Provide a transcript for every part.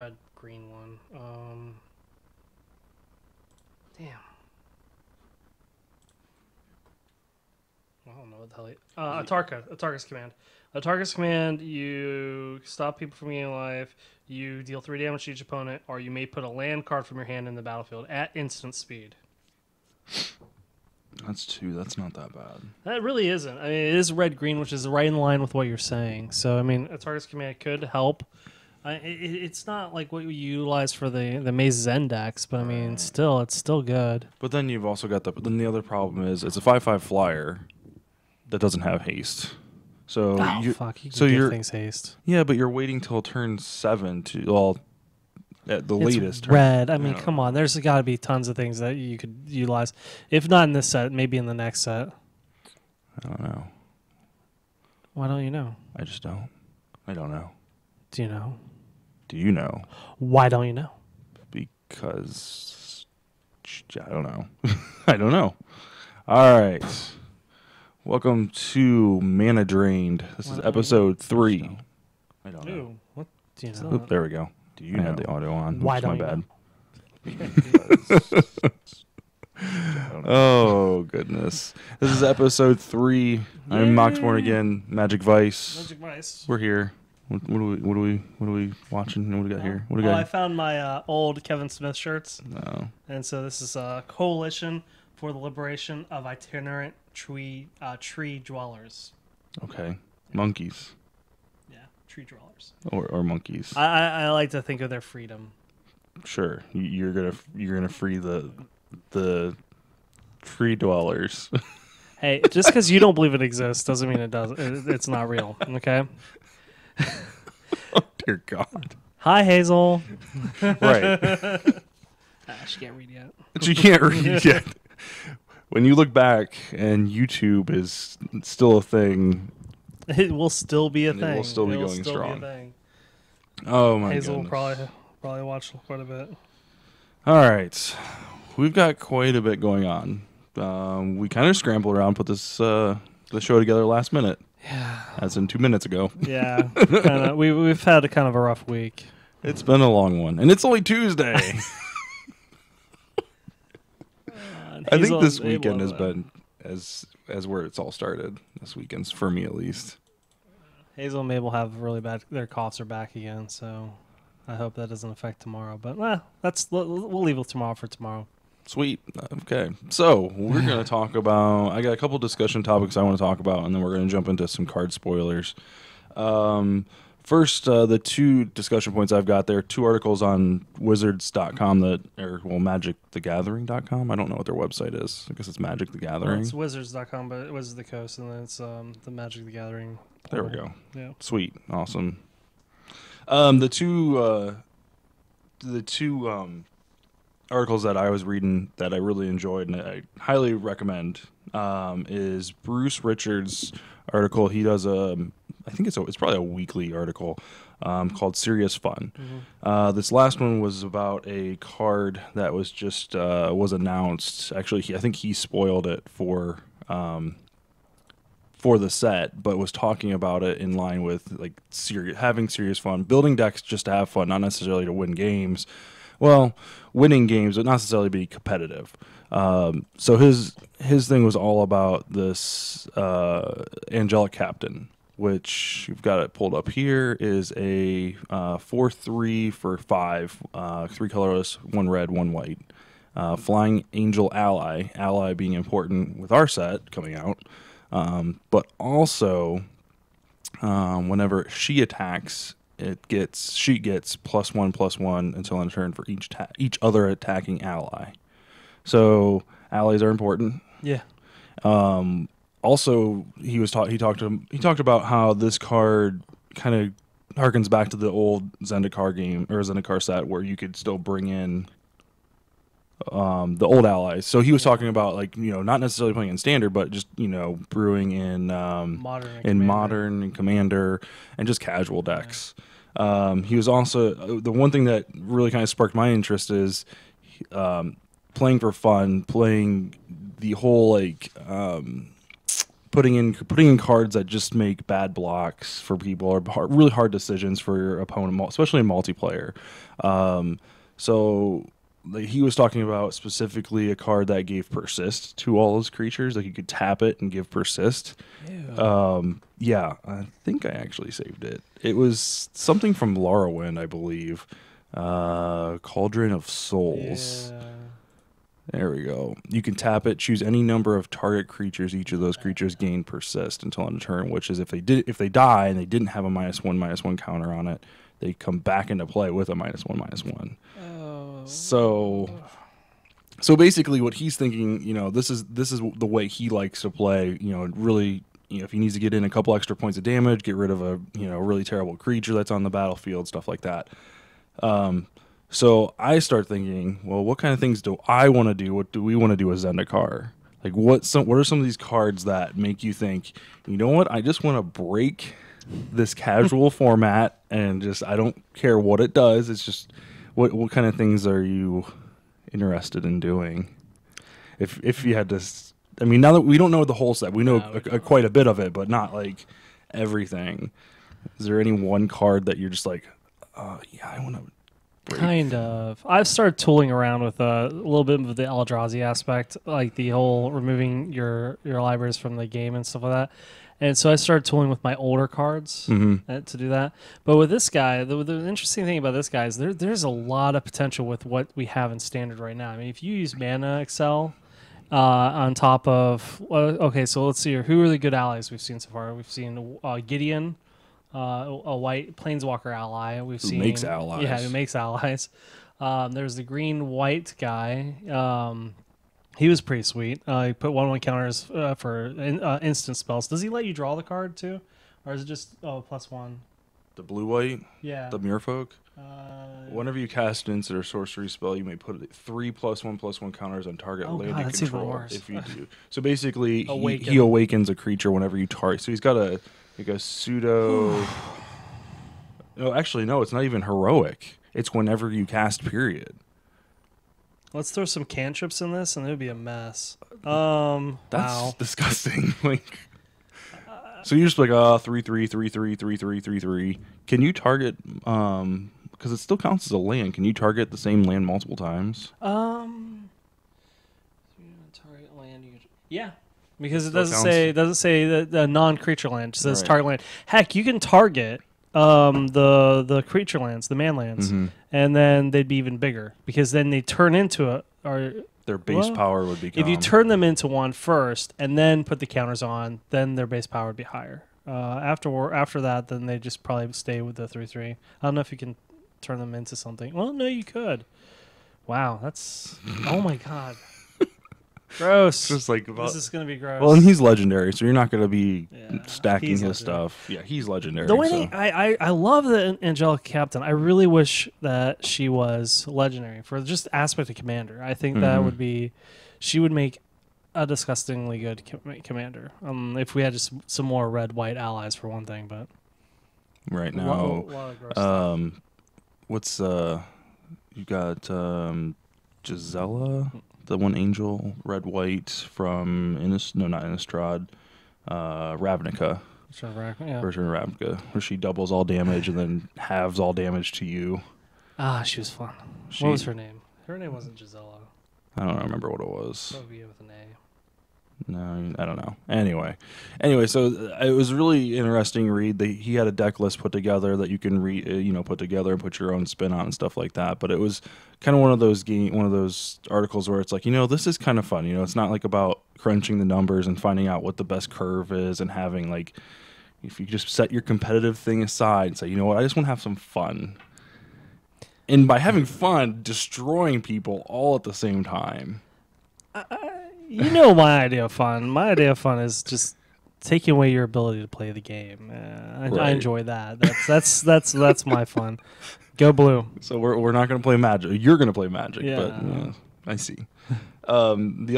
red green one. Damn. I don't know what the hell. Atarka's command. Atarka's command. You stop people from gaining life. You deal 3 damage to each opponent, or you may put a land card from your hand in the battlefield at instant speed. That's 2. That's not that bad. That really isn't. I mean, it is red green, which is right in line with what you're saying. So, I mean, Atarka's command could help. It's not like what you utilize for the Maze Zen decks, but I mean, it's still good. But then you've also got the other problem is it's a 5/5 flyer that doesn't have haste. So You can give things haste. Yeah, but you're waiting till turn 7 to at the It's latest. red. I mean, come on. There's got to be tons of things that you could utilize. If not in this set, maybe in the next set. I don't know. Why don't you know? I just don't. I don't know. Do you know? Do you know? Why don't you know? Because I don't know. I don't know. All right. Welcome to Mana Drained. This is episode 3. I don't know. Ooh, what do you know? Oop, there we go. Do you know? I had the audio on. Why Oops, don't my you bad. Oh goodness! This is episode 3. I'm Moxborn again. Magic Vice. Magic Vice. We're here. What are we watching? What do we got here? What do we I got? found my old Kevin Smith shirts, No. and so this is a coalition for the liberation of itinerant tree dwellers. Okay. Monkeys Yeah, tree dwellers. or monkeys. I like to think of their freedom. Sure. You're gonna free the tree dwellers. Hey, just because you don't believe it exists doesn't mean it does. It's not real. Okay. Oh dear God. Hi, Hazel. Right. She can't read yet. But you can't read yet. When you look back and YouTube is still a thing, It will still be a thing. it will still be It'll going still strong. Be a thing. Oh my Hazel goodness. will probably watch quite a bit. All right. We've got quite a bit going on. We kind of scrambled around, put this the show together last minute. Yeah. As in 2 minutes ago. Yeah. We've had a kind of a rough week. It's been a long one. And it's only Tuesday. I think this weekend has been as where it's all started. This weekend's for me at least. Hazel and Mabel have really bad. Their coughs are back again, so I hope that doesn't affect tomorrow. But we'll leave it tomorrow for tomorrow. Sweet. Okay. So we're going to talk about. I got a couple discussion topics I want to talk about, and then we're going to jump into some card spoilers. First, the 2 discussion points I've got there, 2 articles on wizards.com magicthegathering.com. I don't know what their website is. I guess it's Magic the Gathering. Well, it's wizards.com, but Wizards of the Coast, and then it's the Magic the Gathering. There we go. Yeah. Sweet. Awesome. The two articles that I was reading that I really enjoyed and I highly recommend is Bruce Richards' article. He does I think it's probably a weekly article called Serious Fun. Mm-hmm. This last one was about a card that was just was announced. Actually, I think he spoiled it for the set, but was talking about it in line with like having serious fun, building decks just to have fun, not necessarily to win games. Well, winning games, but not necessarily be competitive. So his thing was all about this Angelic Captain, which you've got it pulled up here, is a 4/3 for 5, 3 colorless, 1 red, 1 white. Flying Angel ally being important with our set coming out. But also, whenever she attacks, she gets +1/+1 until end of turn for each other attacking ally. So allies are important. Yeah. Also, he talked about how this card kind of harkens back to the old Zendikar game or Zendikar set where you could still bring in the old allies. So he was talking about not necessarily playing in standard, but just brewing in modern and commander and just casual decks. He was also the one thing that really kind of sparked my interest is playing for fun, playing the whole putting in cards that just make bad blocks for people or really hard decisions for your opponent, especially in multiplayer. So he was talking about specifically a card that gave persist to all his creatures. Like you could tap it and give persist. Yeah, I think I actually saved it. It was something from Lorwyn, I believe. Cauldron of Souls. Yeah. There we go. You can tap it, choose any number of target creatures. Each of those creatures gain persist until end of turn, which is if they die and they didn't have a -1/-1 counter on it, they come back into play with a -1/-1. Oh. So basically what he's thinking, this is the way he likes to play, really, if he needs to get in a couple extra points of damage, get rid of a, really terrible creature that's on the battlefield, stuff like that. So I start thinking, well, what kind of things do I want to do? What do we want to do with Zendikar? Like, what are some of these cards that make you think, you know what? I just want to break this casual format and I don't care what it does. It's just, what kind of things are you interested in doing? If you had to, I mean, now that we don't know the whole set, we know quite a bit of it, but not like everything. Is there any one card that you're just like, yeah, I want to? Kind of. I've started tooling around with a little bit of the Eldrazi aspect, like the whole removing your libraries from the game and stuff like that. And so I started tooling with my older cards to do that. But with this guy, the interesting thing about this guy is there's a lot of potential with what we have in Standard right now. I mean, if you use Mana Excel on top of... okay, so let's see here. Who are the good allies we've seen so far? We've seen Gideon, a white planeswalker ally. We've seen makes allies. Yeah, who makes allies. There's the green-white guy. He was pretty sweet. He put 1/1 counters for instant spells. Does he let you draw the card too, or is it just +1? The blue-white. Yeah. The Muirfolk. Whenever you cast an instant or sorcery spell, you may put 3 +1/+1 counters on target land you control. If you do, so basically, he awakens a creature whenever you target. So he's got a pseudo. No, actually, no. It's not even heroic. It's whenever you cast. Period. Let's throw some cantrips in this, and it would be a mess. That's disgusting. Like, so you're just like 3/3, 3/3, 3/3, 3/3. Can you target? Because it still counts as a land. Can you target the same land multiple times? Target land. Yeah. Because it doesn't say the non-creature land. It says target land. Heck, you can target the creature lands, the man lands, and then they'd be even bigger because then they turn into their base power would become. If you turn them into one first and then put the counters on, then their base power would be higher. After that, then they just probably stay with the 3/3. I don't know if you can turn them into something. Well, no, you could. Wow, that's oh my god. Gross. Just like this is gonna be gross. Well, and he's legendary, so you're not gonna be stacking his stuff. Yeah, he's legendary. The way I love the Angelic Captain. I really wish that she was legendary for just aspect of commander. I think that would be, she would make a disgustingly good commander. If we had just some more red-white allies for one thing, but right now, what's you got Gisela. The one angel, red white from not Innistrad, Ravnica. Version of Ravnica, where she doubles all damage and then halves all damage to you. She was fun. What was her name? Her name wasn't Gisela. I don't remember what it was. Probably with an A. No, I don't know. Anyway, so it was a really interesting read. He had a deck list put together that you can put together and put your own spin on and stuff like that. But it was kind of one of those articles where it's like, this is kind of fun. It's not like about crunching the numbers and finding out what the best curve is and having like, if you just set your competitive thing aside and say, you know what, I just want to have some fun. And by having fun, destroying people all at the same time. My idea of fun. My idea of fun is just taking away your ability to play the game. I enjoy that. That's my fun. Go blue. So we're not going to play Magic. You're going to play Magic. Yeah. But I see. The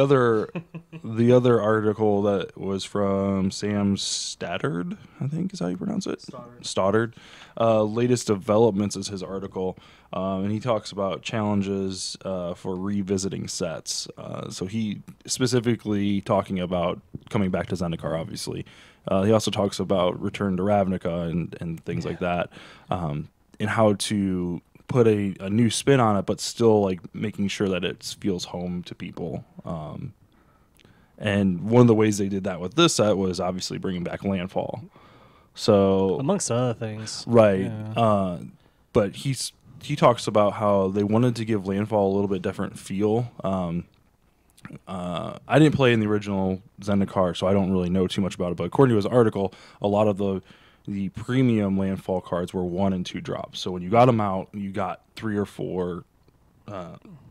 other article that was from Sam Stoddard, I think is how you pronounce it. Stoddard. Latest developments is his article, and he talks about challenges for revisiting sets. So he specifically talking about coming back to Zendikar, obviously. He also talks about Return to Ravnica and things like that, and how to put a new spin on it, but still like making sure that it feels home to people. And one of the ways they did that with this set was obviously bringing back Landfall. So amongst other things, right? Yeah. But he talks about how they wanted to give Landfall a little bit different feel. I didn't play in the original Zendikar, so I don't really know too much about it. But according to his article, a lot of the premium Landfall cards were 1 and 2 drops. So when you got them out, you got 3 or 4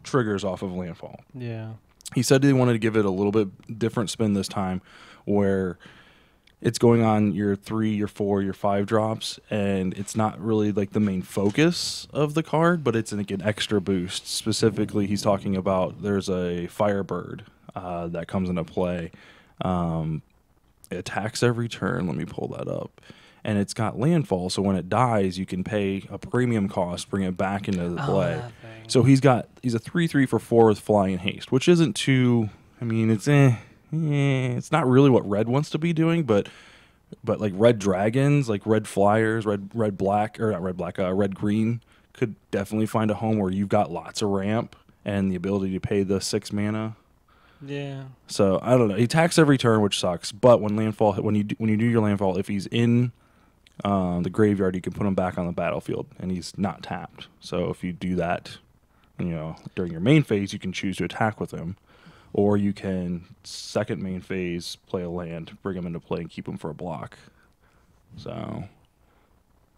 triggers off of Landfall. Yeah. He said they wanted to give it a little bit different spin this time, where it's going on your 3, your 4, your 5 drops, and it's not really like the main focus of the card, but it's like an extra boost. Specifically, he's talking about there's a Firebird that comes into play. It attacks every turn. Let me pull that up. And it's got Landfall, so when it dies, you can pay a premium cost, bring it back into the play. So he's a 3/3 for 4 with Flying and Haste, which isn't too. I mean, it's not really what Red wants to be doing, but like Red Dragons, like Red Flyers, Red Black, or not Red Black, Red Green could definitely find a home where you've got lots of ramp and the ability to pay the 6 mana. Yeah. So I don't know. He attacks every turn, which sucks. But when you do your Landfall, if he's in the graveyard, you can put him back on the battlefield, and he's not tapped. So if you do that, during your main phase, you can choose to attack with him, or you can second main phase play a land, bring him into play, and keep him for a block. So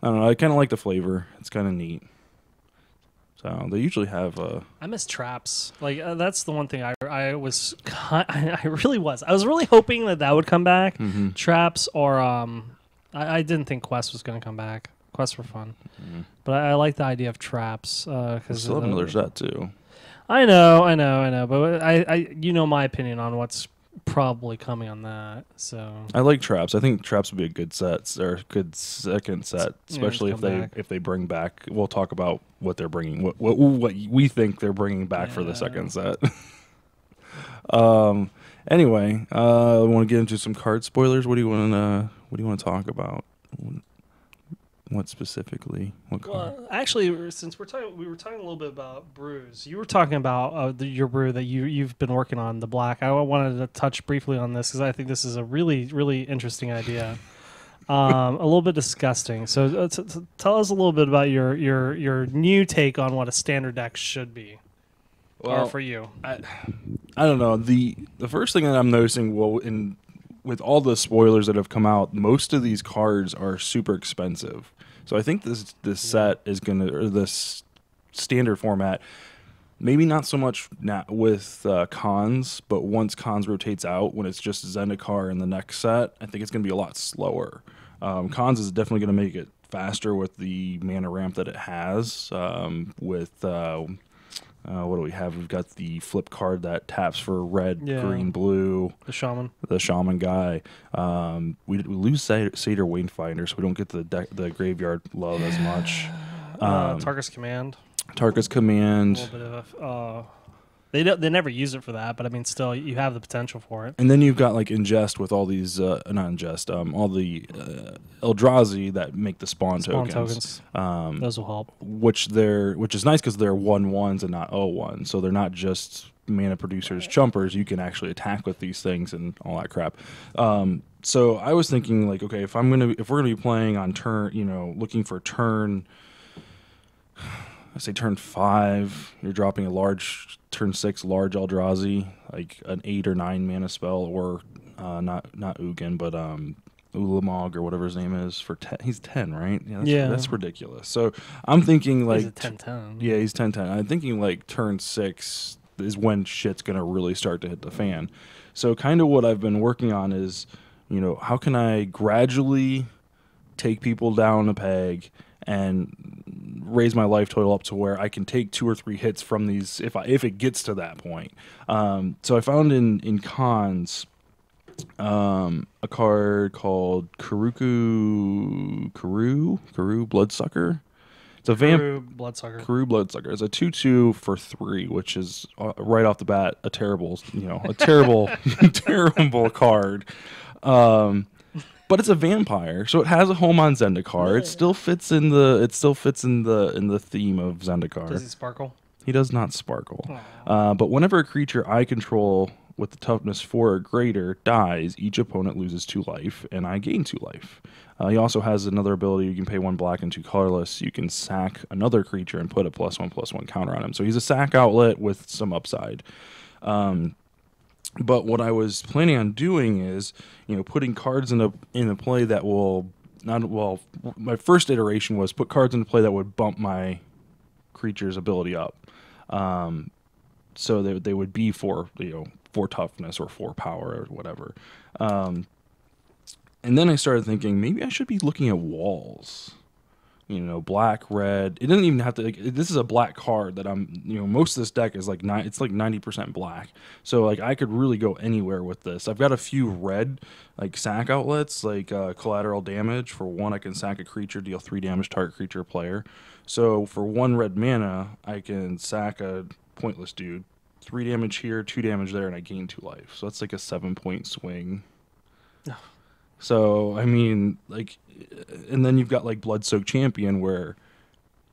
I don't know. I kind of like the flavor. It's kind of neat. So they usually have. I miss traps. Like that's the one thing I was. I really was. I was really hoping that would come back. Mm-hmm. Traps or I didn't think Quest was going to come back. Quests were fun, but I like the idea of traps because still have another set too. I know. But I my opinion on what's probably coming on that. So I like traps. I think traps would be a good set or a good second set, especially if they bring back. We'll talk about what they're bringing. What we think they're bringing back for the second set. Anyway, I want to get into some card spoilers. What do you want to talk about? What specifically? What card? Well, actually, since we were talking a little bit about brews. You were talking about your brew that you've been working on, the black. I wanted to touch briefly on this because I think this is a really, really interesting idea. A little bit disgusting. So tell us a little bit about your new take on what a standard deck should be. Well, or for you. I don't know. The first thing that I'm noticing, with all the spoilers that have come out, most of these cards are super expensive. So I think this set is this standard format, maybe not so much with cons, but once cons rotates out, when it's just Zendikar in the next set, I think it's going to be a lot slower. Cons is definitely going to make it faster with the mana ramp that it has. What do we have? We've got the flip card that taps for red, green, blue. The shaman guy. We lose Satyr Wayfinder, so we don't get the graveyard love as much. Tarkus Command. A little bit of they never use it for that, but I mean, still, you have the potential for it. And then you've got like Ingest with all these, not Ingest, all the Eldrazi that make the spawn tokens. Those will help. Which is nice because they're 1/1s and not 0/1, so they're not just mana producers, chumpers. You can actually attack with these things and all that crap. So I was thinking, like, okay, if we're gonna be playing on turn, looking for turn. I say turn 5, you're dropping a large turn 6 large Eldrazi, like an 8 or 9 mana spell, or not Ugin, but Ulamog or whatever his name is for 10. He's 10, right? Yeah, that's ridiculous. So I'm thinking like he's 10/10. Yeah, he's 10/10. I'm thinking like turn 6 is when shit's gonna really start to hit the fan. So kind of what I've been working on is, how can I gradually take people down a peg and raise my life total up to where I can take 2 or 3 hits from these if it gets to that point. So I found in cons a card called Karu Bloodsucker. It's a Karoo Bloodsucker. Karoo Bloodsucker. It's a 2/2 for 3, which is right off the bat a terrible, terrible card. But it's a vampire, so it has a home on Zendikar. It still fits in the theme of Zendikar. Does he sparkle? He does not sparkle. But whenever a creature I control with the toughness 4 or greater dies, each opponent loses 2 life, and I gain 2 life. He also has another ability. You can pay 1 black and 2 colorless. You can sack another creature and put a +1/+1 counter on him. So he's a sack outlet with some upside. But what I was planning on doing is, putting cards into play that will my first iteration was put cards into play that would bump my creature's ability up. So they would be for toughness or 4 power or whatever. And then I started thinking maybe I should be looking at walls. Black, red. It doesn't even have to. This is a black card that I'm. Most of this deck is it's like 90% black. So I could really go anywhere with this. I've got a few red sack outlets, collateral damage. For 1, I can sack a creature, deal 3 damage, target creature, player. So for 1 red mana, I can sack a pointless dude, 3 damage here, 2 damage there, and I gain 2 life. So that's like a 7-point swing. So, and then you've got Bloodsoaked Champion where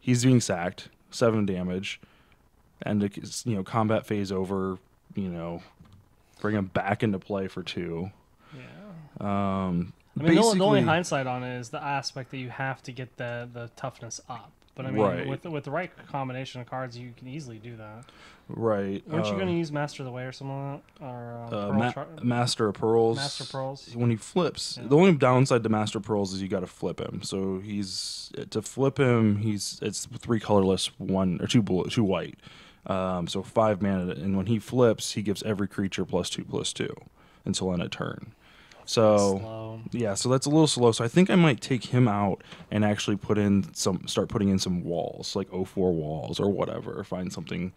he's being sacked, 7 damage, and it's, combat phase over, bring him back into play for 2. Yeah. The only hindsight on it is the aspect that you have to get the toughness up. But right. with the right combination of cards, you can easily do that. Right. Weren't you going to use Master of the Way or something like that? Or Master of Pearls. Master of Pearls. When he flips, the only downside to Master of Pearls is you got to flip him. So to flip him, it's 3 colorless, 1 or 2 blue, 2 white. So 5 mana, and when he flips, he gives every creature +2/+2 until end of turn. So so that's a little slow. So I think I might take him out and actually start putting in some walls, like 0/4 walls or whatever, or find something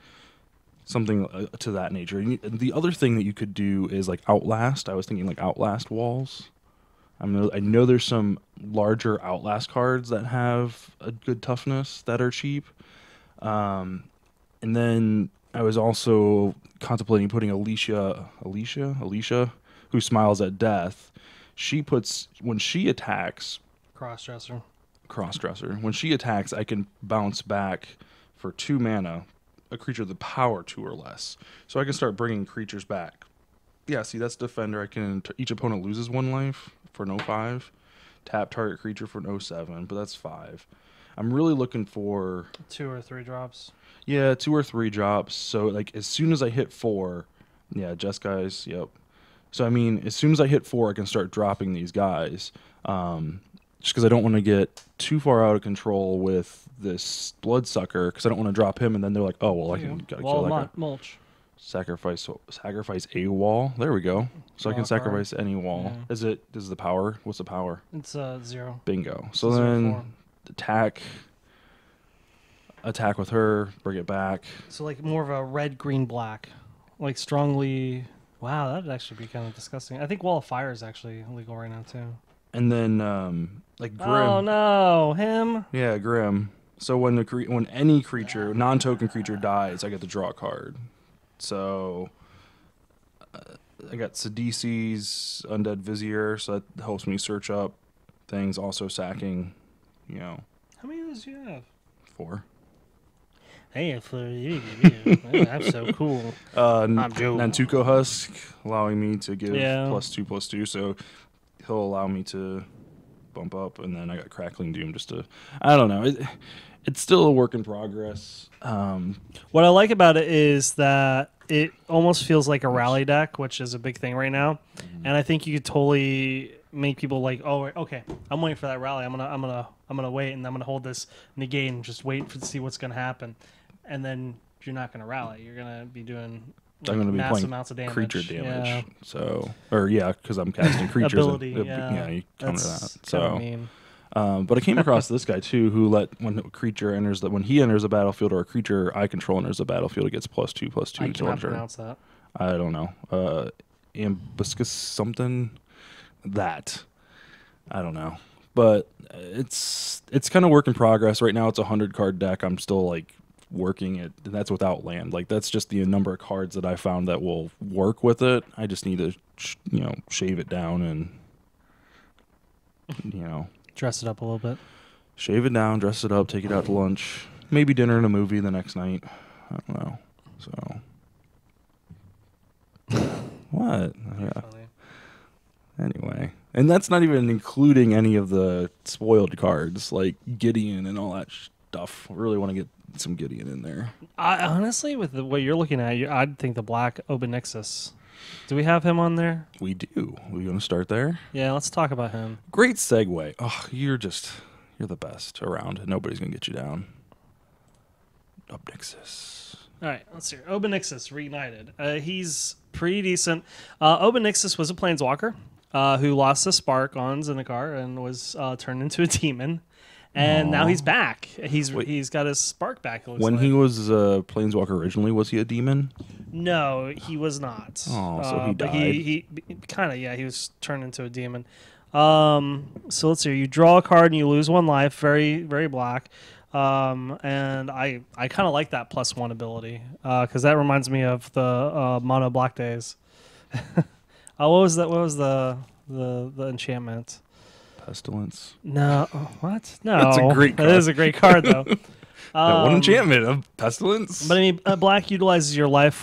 to that nature. And the other thing that you could do is Outlast. I was thinking Outlast walls. I know there's some larger Outlast cards that have a good toughness that are cheap. And then I was also contemplating putting Alicia, who smiles at death. When she attacks, crossdresser. When she attacks, I can bounce back for 2 mana a creature with power 2 or less. So I can start bringing creatures back. Yeah, see, that's Defender. Each opponent loses 1 life for no 5. Tap target creature for no 7, but that's 5. I'm really looking for 2 or 3 drops. Yeah, 2 or 3 drops. So as soon as I hit 4, Jeskai, yep. So as soon as I hit 4, I can start dropping these guys. Just because I don't want to get too far out of control with this Bloodsucker, because I don't want to drop him, and then they're like, oh well, I can gotta kill that guy. Mulch. Sacrifice a wall. There we go. So I can sacrifice any wall. Yeah. Is the power? What's the power? It's 0. Bingo. So then 0/4. attack with her, bring it back. So more of a red, green, black, strongly. Wow, that'd actually be kind of disgusting. I think Wall of Fire is actually illegal right now too. And then Grim. Oh no, him. Yeah, Grim. So when any creature, non-token creature dies, I get to draw a card. So I got Sidisi's Undead Vizier, so that helps me search up things. Also sacking, How many of those do you have? 4. Hey, for you, that's so cool. I'm Joe. Nantuko Husk, allowing me to give +2/+2, so he'll allow me to bump up, and then I got Crackling Doom just to, I don't know. It's still a work in progress. What I like about it is that it almost feels like a rally deck, which is a big thing right now, and I think you could totally make people oh, okay, I'm waiting for that rally. I'm gonna wait, and I'm gonna hold this negate and just wait to see what's gonna happen. And then you're not going to rally. You're going to be doing I'm going to be massive playing amounts of damage. Creature damage. Yeah. So, because I'm casting creatures. Ability, you counter That's that. So, mean. But I came across this guy too, who when he enters the battlefield or a creature I control enters the battlefield, it gets +2/+2. I cannot pronounce that. I don't know. Ambuscus something. That. I don't know. but it's kind of work in progress. Right now it's a 100 card deck. I'm still like working it, and that's without land. Like that's just the number of cards that I found that will work with it. I just need to shave it down and Dress it up a little bit. shave it down, dress it up, take it out to lunch, maybe dinner and a movie the next night. I don't know. So what? Yeah. Funny. Anyway, and that's not even including any of the spoiled cards like Gideon and all that stuff. I really want to get some Gideon in there. I honestly, with what you're looking at, I'd think the black Obanixus. Do we have him on there? We do. We going to start there? Yeah, let's talk about him. Great segue. Oh, you're the best around. Nobody's going to get you down. Obnixus. All right, let's see. Obanixus reunited. He's pretty decent. Obanixus was a planeswalker who lost the spark on Zendikar and was turned into a demon. And now he's back. He's got his spark back. When he was a planeswalker originally, was he a demon? No, he was not. Oh, so he died. He kind of, yeah, he was turned into a demon. So let's see. You draw a card and you lose one life. Very, very black. And I kind of like that +1 ability because that reminds me of the mono black days. What was that? What was the enchantment? Pestilence. No, what? No, That's a great card. That is a great card though. That one enchantment of Pestilence. But I mean, black utilizes your life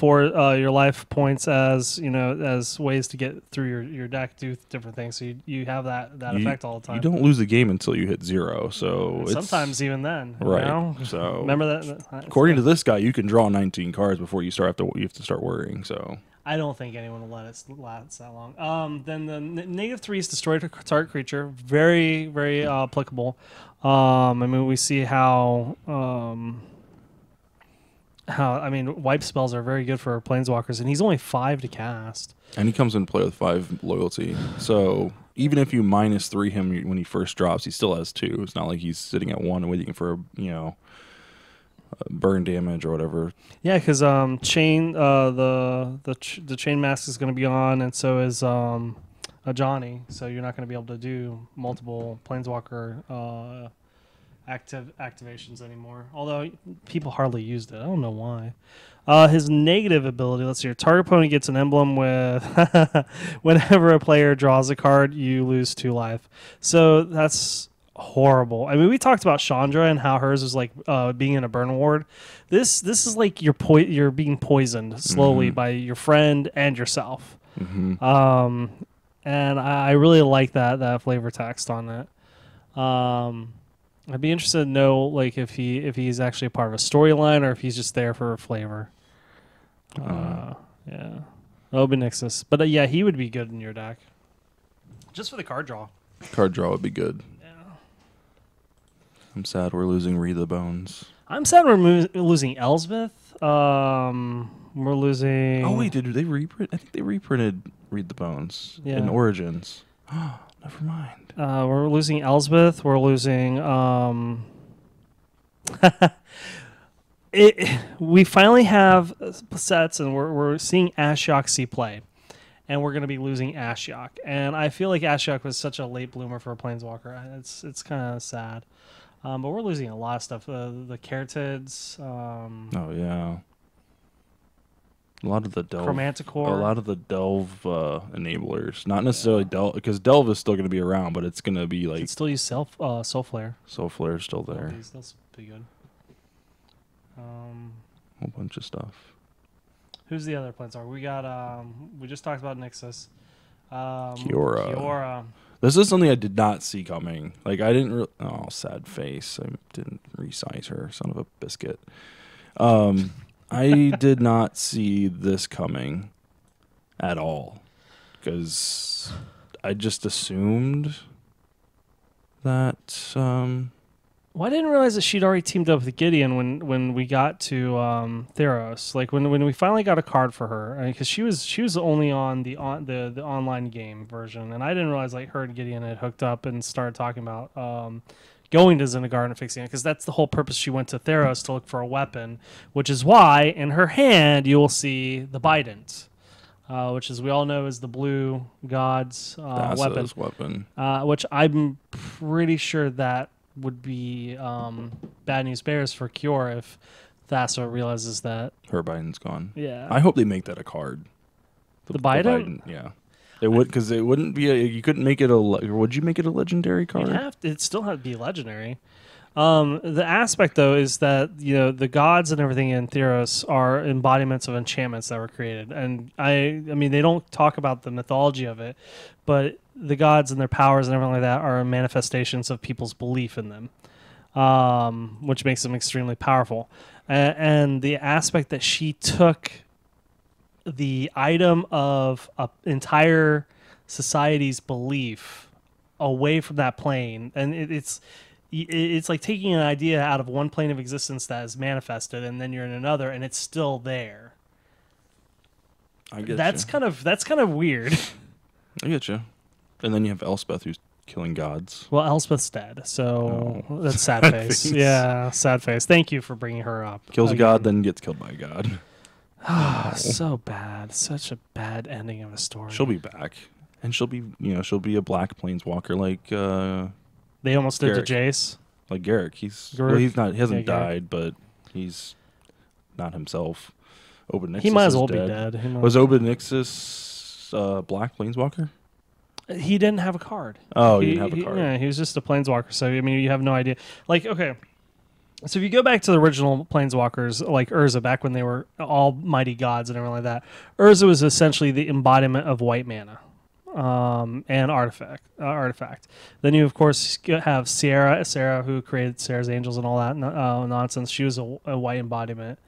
points as as ways to get through your deck, do different things. So you have that effect all the time. You don't lose the game until you hit 0. So sometimes even then, right? So remember that. According to this guy, you can draw 19 cards before you have to start worrying. So I don't think anyone will let it last that long. Then the -3 destroy target creature. Very, very applicable. I mean, we see how wipe spells are very good for planeswalkers, and he's only 5 to cast. And he comes into play with 5 loyalty. So even if you -3 him when he first drops, he still has 2. It's not like he's sitting at 1 and waiting for burn damage or whatever. Yeah, because chain the chain mask is going to be on, and so is a Johnny. So you're not going to be able to do multiple planeswalker activations anymore. Although people hardly used it, I don't know why. His negative ability. Let's see. Your target opponent gets an emblem with whenever a player draws a card, you lose 2 life. So that's horrible. I mean, we talked about Chandra and how hers is like being in a burn ward. This is like you're being poisoned slowly by your friend and yourself. Mm-hmm. And I really like that flavor text on it. I'd be interested to know like if he's actually a part of a storyline or if he's just there for flavor. Yeah, Obanixus, but yeah, he would be good in your deck, just for the card draw. Card draw would be good. Yeah. I'm sad we're losing Rita Bones. I'm sad we're losing Elspeth. We're losing. Oh wait, did they reprint? I think they reprinted Read the Bones in Origins. Never mind. We're losing Elspeth. We're losing. We finally have sets, and we're seeing Ashiok see play, and we're going to be losing Ashiok. And I feel like Ashiok was such a late bloomer for a planeswalker. It's kind of sad. But we're losing a lot of stuff. The Keratids. Oh yeah. A lot of the Delve. Chromanticore. A lot of the Delve enablers. Not necessarily Delve, because Delve is still going to be around, but it's going to be like. You can still use Soul Flare. Soul Flare is still there. That's pretty good. A whole bunch of stuff. Who's the other planeswalker? We got. We just talked about Nixus. Kiora. This is something I did not see coming. Like I didn't. Oh, sad face. I didn't resize her. Son of a biscuit. I did not see this coming at all because I just assumed that. Well, I didn't realize that she'd already teamed up with Gideon when we got to Theros. Like when we finally got a card for her, because she was only on the online game version, and I didn't realize like her and Gideon had hooked up and started talking about going to Zendikar and fixing it, because that's the whole purpose. She went to Theros to look for a weapon, which is why in her hand you will see the Bident. which, as we all know, is the blue god's weapon. Thassa's weapon. Which I'm pretty sure that would be bad news bears for Cure if Thassa realizes that. Her Biden's gone. Yeah. I hope they make that a card. The Biden? Yeah. It would, because it wouldn't be you couldn't make it would you make it a legendary card? It still have to be legendary. The aspect, though, is that the gods and everything in Theros are embodiments of enchantments that were created, and I mean they don't talk about the mythology of it, but the gods and their powers and everything like that are manifestations of people's belief in them, which makes them extremely powerful. And the aspect that she took the item of an entire society's belief away from that plane, and it's like taking an idea out of one plane of existence that is manifested, and then you're in another, and it's still there. I get that's kind of weird. I get you. And then you have Elspeth, who's killing gods. Well, Elspeth's dead, so that's sad Sad face. face. Yeah, sad face. Thank you for bringing her up. Kills a again. god, then gets killed by a god. So bad. Such a bad ending of a story. She'll be back, and she'll be a black planeswalker They almost did Garrick. to Jace. like Garrick. He hasn't Yeah, Garrick. died, but he's not himself. Obed He might as is well dead. be dead. Was Obed Nixus black planeswalker? He didn't have a card. Oh, he didn't have a card. Yeah, he was just a planeswalker. So I mean, you have no idea. Like, okay, so if you go back to the original planeswalkers, like Urza, back when they were almighty gods and everything like that, Urza was essentially the embodiment of white mana, and artifact. Then you of course have Sarah, who created Sarah's Angels and all that nonsense. She was a white embodiment,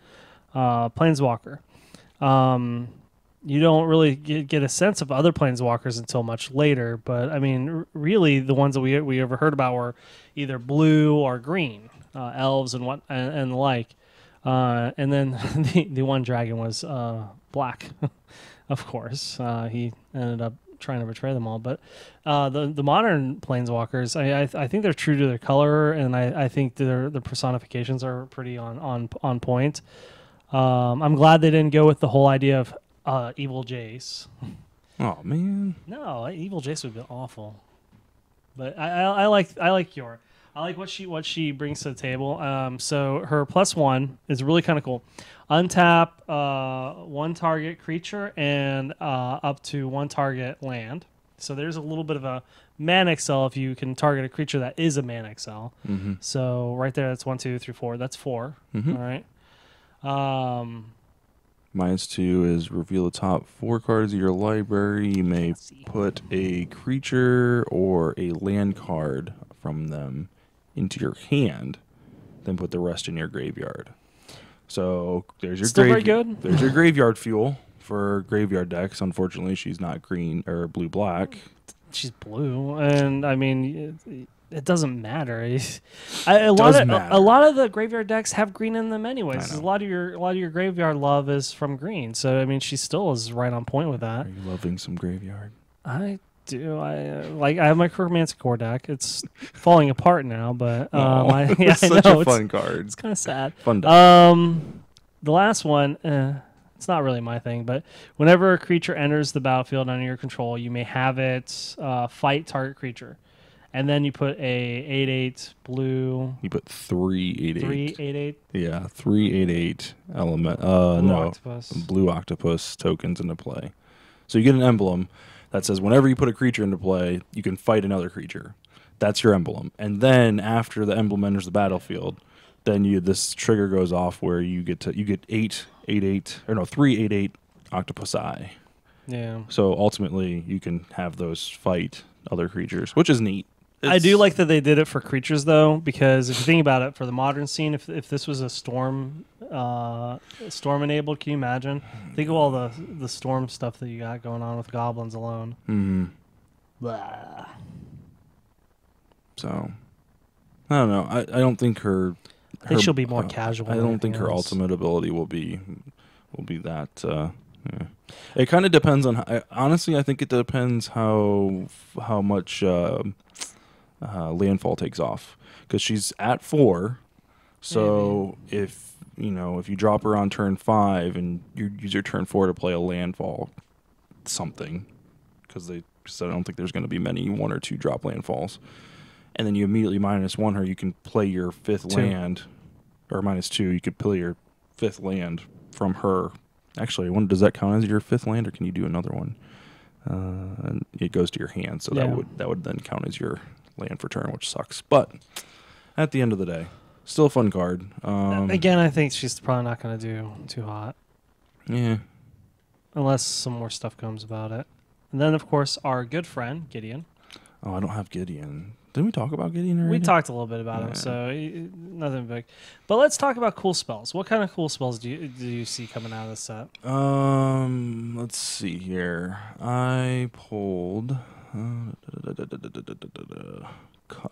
planeswalker. You don't really get a sense of other planeswalkers until much later, but I mean, really, the ones that we ever heard about were either blue or green, elves and the like. And then the one dragon was black, of course. He ended up trying to betray them all, but the modern planeswalkers, I think they're true to their color, and I think the personifications are pretty on point. I'm glad they didn't go with the whole idea of Evil Jace. Oh man. No, Evil Jace would be awful. But I like Yor. I like what she brings to the table. So her +1 is really kind of cool. Untap one target creature and up to one target land. So there's a little bit of a mana excel if you can target a creature that is a mana excel. Mm-hmm. So right there, that's 1, 2, 3, 4. That's 4. Mm-hmm. All right. -2 is reveal the top 4 cards of your library. You may put a creature or a land card from them into your hand, then put the rest in your graveyard. So there's your Still very good. There's your graveyard fuel for graveyard decks. Unfortunately, she's not green or blue-black. She's blue, and I mean, it doesn't matter. A lot of the graveyard decks have green in them anyways. A lot of your graveyard love is from green, so I mean, she still is right on point with that. Are you loving some graveyard? I do. I have my Chromantic Core deck. It's falling apart now, but it's such a fun card. It's kind of sad. Fun deck. The last one, it's not really my thing, but whenever a creature enters the battlefield under your control, you may have it fight target creature. And then you put a 8/8 blue. You put 3 8/8. 3 8/8. Yeah, 3 8/8 element. Octopus. Blue octopus tokens into play. So you get an emblem that says whenever you put a creature into play, you can fight another creature. That's your emblem. And then after the emblem enters the battlefield, then this trigger goes off where you get 3 8/8 octopus eye. Yeah. So ultimately, you can have those fight other creatures, which is neat. I do like that they did it for creatures, though, because if you think about it, for the modern scene, if this was a storm enabled, can you imagine? Think of all the storm stuff that you got going on with goblins alone. Mm-hmm. Blah. So I don't know. I don't think her. I think she'll be more casual. I don't think her ultimate ability will be that. Yeah. It kind of depends on. Honestly, I think it depends how much landfall takes off, because she's at 4. So if you drop her on turn 5 and you use your turn 4 to play a landfall something because I don't think there's going to be many 1 or 2 drop landfalls. And then you immediately -1 her. You can play your 5th 2. land, or -2. You could play your 5th land from her. Actually, does that count as your 5th land, or can you do another one? And it goes to your hand, so that would then count as your land for turn, which sucks. But at the end of the day, still a fun card. Again, I think she's probably not going to do too hot. Yeah. Unless some more stuff comes about it. And then, of course, our good friend, Gideon. Oh, I don't have Gideon. Didn't we talk about Gideon already? We talked a little bit about him, so nothing big. But let's talk about cool spells. What kind of cool spells do you see coming out of this set? Let's see here. I pulled.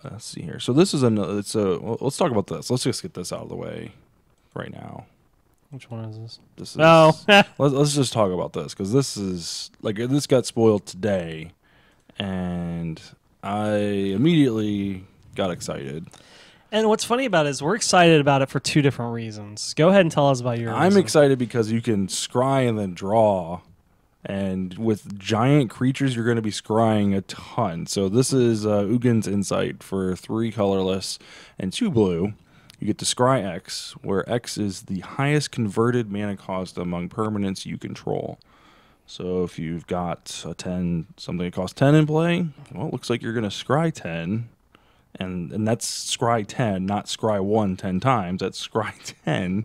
Let's see here. So this is let's talk about this. Let's just get this out of the way right now. Which one is this? This is. let's just talk about this because this got spoiled today, and I immediately got excited. And what's funny about it is we're excited about it for 2 different reasons. Go ahead and tell us about your I'm reason. excited because you can scry and then draw. And with giant creatures, you're going to be scrying a ton. So this is Ugin's Insight for 3 colorless and 2 blue. You get to scry X, where X is the highest converted mana cost among permanents you control. So if you've got something that costs 10 in play, well, it looks like you're going to scry 10. And that's scry 10, not scry 1 10 times. That's scry 10.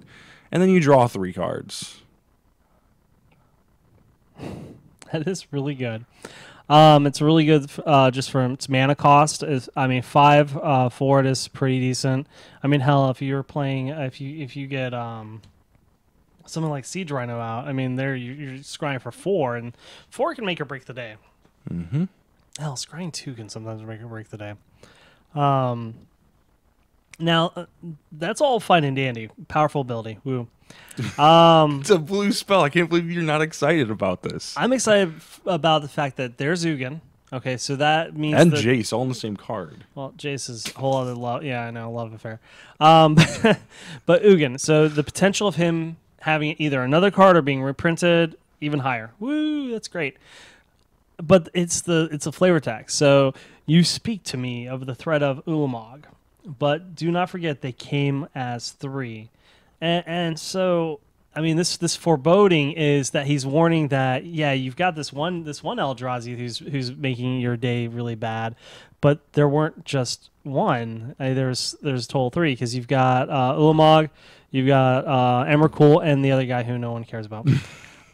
And then you draw 3 cards. That is really good. It's really good just for its mana cost. 5 for it is pretty decent. I mean, hell, if you're playing, if you get something like Siege Rhino out, I mean, you're scrying for 4, and 4 can make or break the day. Mm-hmm. Hell, scrying 2 can sometimes make or break the day. Now, that's all fine and dandy. Powerful ability. Woo. It's a blue spell. I can't believe you're not excited about this. I'm excited about the fact that there's Ugin. Okay, so that means and Jace all in the same card. Well, Jace is a whole other love. Yeah, I know, love affair. But Ugin. So the potential of him having either another card or being reprinted even higher. Woo, that's great. But it's a flavor text. So you speak to me of the threat of Ulamog, but do not forget they came as 3. And so, I mean, this foreboding is that he's warning that, yeah, you've got this one Eldrazi who's making your day really bad, but there weren't just one. There's a total 3 because you've got Ulamog, you've got Emrakul, and the other guy who no one cares about.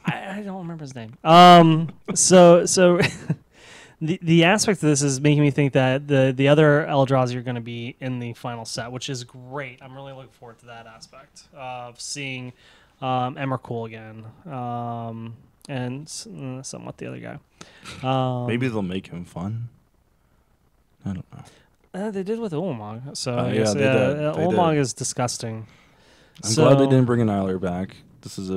I don't remember his name. So the aspect of this is making me think that the other Eldrazi are going to be in the final set, which is great. I'm really looking forward to that aspect of seeing Emrakul again and somewhat the other guy. Maybe they'll make him fun. I don't know. They did with Ulamog. So Ulamog is disgusting. I'm glad they didn't bring Annihilator back. This is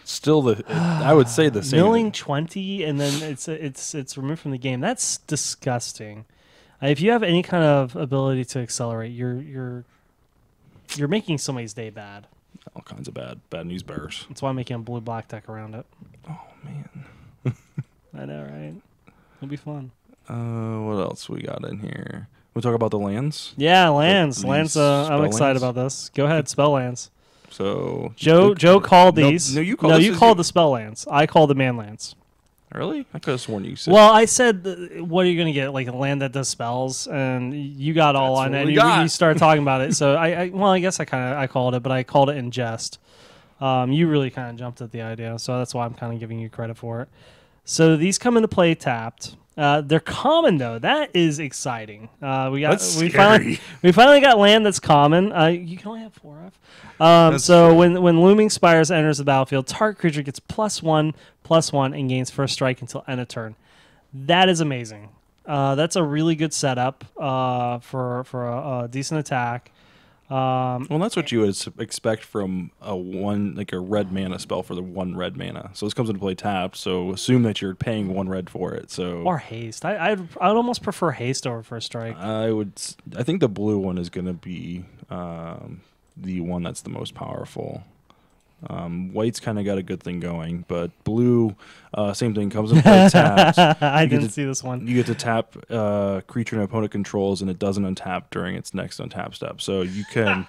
still I would say the same. Milling 20 and then it's removed from the game. That's disgusting. If you have any kind of ability to accelerate, you're making somebody's day bad. All kinds of bad news bears. That's why I'm making a blue-black deck around it. Oh man. I know, right? It'll be fun. What else we got in here? We talk about the lands. Yeah, lands. These Lands. I'm excited lands? about this. Go ahead, spell lands. So Joe called these. No, you called. You called the spell lands. I called the man lands. Really? I could have sworn you said. Well, I said, what are you going to get? Like a land that does spells, and you got all on it. You started talking about it. So I guess I called it, but I called it in jest. You really kind of jumped at the idea, so that's why I'm kind of giving you credit for it. So these come into play tapped. They're common though. That is exciting. We finally got land that's common. You can only have 4 of. So when Looming Spires enters the battlefield, target creature gets +1/+1 and gains first strike until end of turn. That is amazing. That's a really good setup for a decent attack. Well, that's what you would expect from a red mana spell for the 1 red mana. So this comes into play tapped. So assume that you're paying 1 red for it. So or haste. I'd almost prefer haste over first strike. I think the blue one is going to be the one that's the most powerful. White's kind of got a good thing going, but blue, same thing, comes in play taps. I You get didn't to- see this one. You get to tap creature an opponent controls, and it doesn't untap during its next untap step. So you can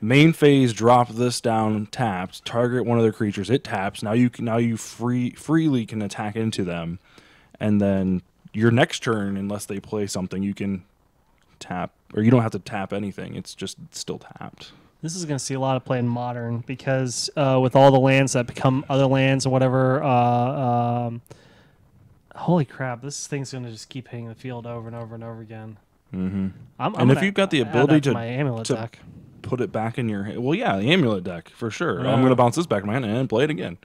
main phase drop this down tapped, target one of their creatures. It taps. Now you freely can attack into them, and then your next turn, unless they play something, you can tap, or you don't have to tap anything. It's just still tapped. This is going to see a lot of play in Modern because with all the lands that become other lands or whatever, holy crap, this thing's going to just keep hitting the field over and over and over again. Mm-hmm. I'm And if gonna you've got the add ability that to my amulet to- deck. Put it back in your hand. Well, yeah, the amulet deck for sure. Yeah. I'm going to bounce this back in my hand and play it again.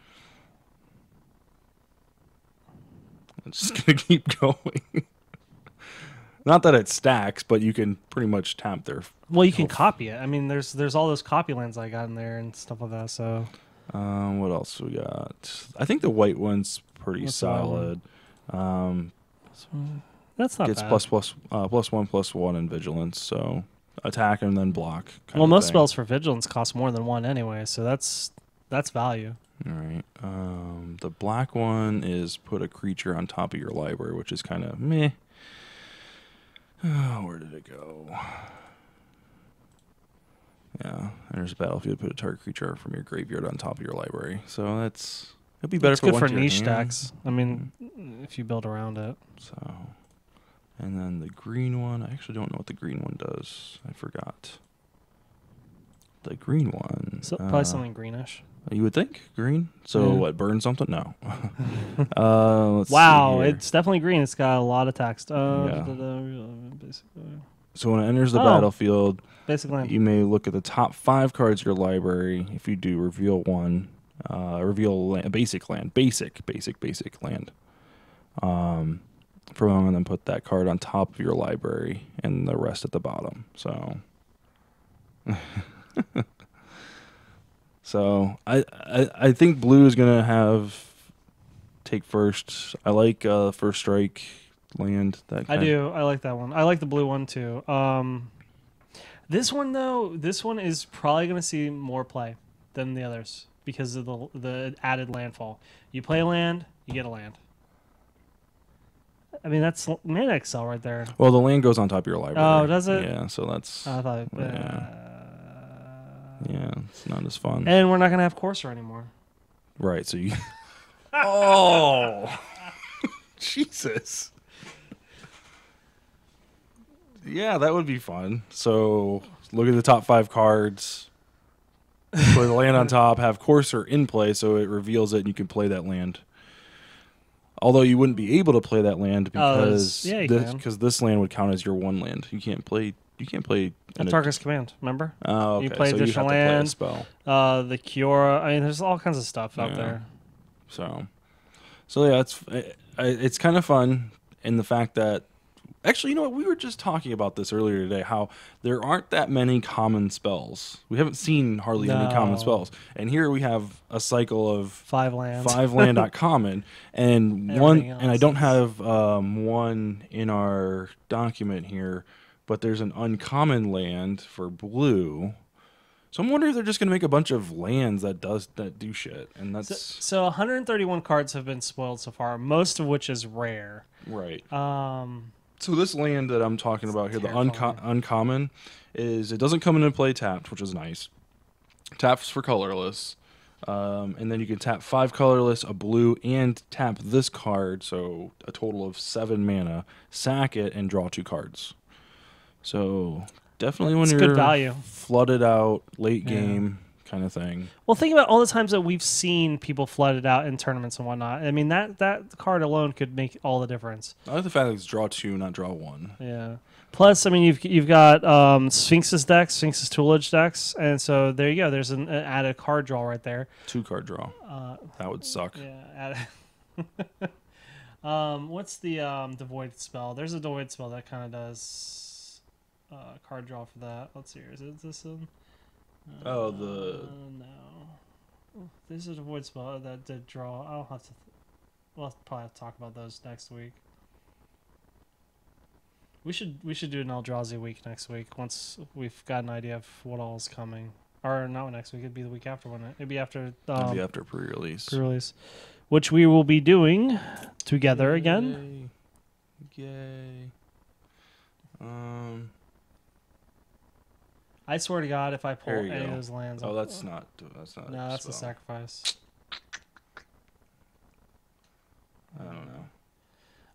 I'm just going to keep going. Not that it stacks, but you can pretty much tap their. Well, you can copy it. I mean, there's all those copy lands I got in there and stuff like that. So What else we got? I think the white one's pretty What's the white solid. that's not Gets bad. +1/+1 in vigilance, so attack and then block. Well, most spells for vigilance cost more than one anyway, so that's value. All right. The black one is put a creature on top of your library, which is kind of meh. Oh, where did it go? Yeah, there's a battlefield. Put a target creature from your graveyard on top of your library. So it'd be better It's good one for to your niche hand. decks. I mean, if you build around it. So, and then the green one. I actually don't know what the green one does. I forgot. The green one. So probably something greenish. You would think green. So Yeah. what? Burn something? No. Let's see Wow, here. it's definitely green. It's got a lot of text. Yeah. Basically, So when it enters the Oh. battlefield, basically. you may look at the top 5 cards of your library. If you do, reveal one. Reveal a basic land. Basic land. From and then put that card on top of your library and the rest at the bottom. So, I think blue is gonna take first. I like first strike land. I do. I like that one. I like the blue one too. This one though, this one is probably going to see more play than the others because of the added landfall. You play a land, you get a land. I mean, that's Mana Excel right there. Well, the land goes on top of your library. Oh, does it? Yeah, so that's I thought. yeah, it's not as fun. And we're not going to have Courser anymore. Right, so you. Oh, Jesus. Yeah, that would be fun. So look at the top 5 cards. Put the land on top. Have Courser in play, so it reveals it, and you can play that land. Although you wouldn't be able to play that land because yeah, you can. this land would count as your one land. You can't play. Tarkus Command, remember? Oh, okay. You play so you have additional to play a land. spell. The Kiora. I mean, there's all kinds of stuff out Yeah. there. So yeah, it's kind of fun in the fact that actually, you know what? We were just talking about this earlier today. How there aren't that many common spells. We haven't seen hardly any common No. spells, and here we have a cycle of 5 lands. 5 land not common, and Everything one. And I else don't is- have one in our document here, but there's an uncommon land for blue. So I'm wondering if they're just gonna make a bunch of lands that do shit, and that's So 131 cards have been spoiled so far, most of which is rare. right. Um, So this land that I'm talking about here, the terrifying. uncommon, is it doesn't come into play tapped, which is nice. Taps for colorless, and then you can tap 5 colorless, a blue, and tap this card, so a total of 7 mana. Sack it and draw 2 cards. So definitely when It's you're good value. flooded out late Yeah. game kind of thing. well, think about all the times that we've seen people flooded out in tournaments and whatnot. I mean, that card alone could make all the difference. I like the fact that it's draw 2, not draw 1. Yeah. Plus, I mean, you've got Sphinx's decks, Sphinx's Toolage decks, and so there you go. There's an added card draw right there. 2 card draw. That would suck. Yeah. What's the Devoid spell? There's a Devoid spell that kind of does card draw for that. Let's see. Is it this one? Oh, the No. There's a Devoid spell that did draw. I'll have to. We'll probably have to talk about those next week. We should do an Eldrazi week next week once we've got an idea of what all is coming. or not next week. It'd be the week after, wouldn't it? It'd be after That'd be after pre-release. pre-release, which we will be doing together again. Yay. I swear to God, if I pull There you any go. of those lands, Oh, that's not. no, that's a spell. sacrifice. I don't know.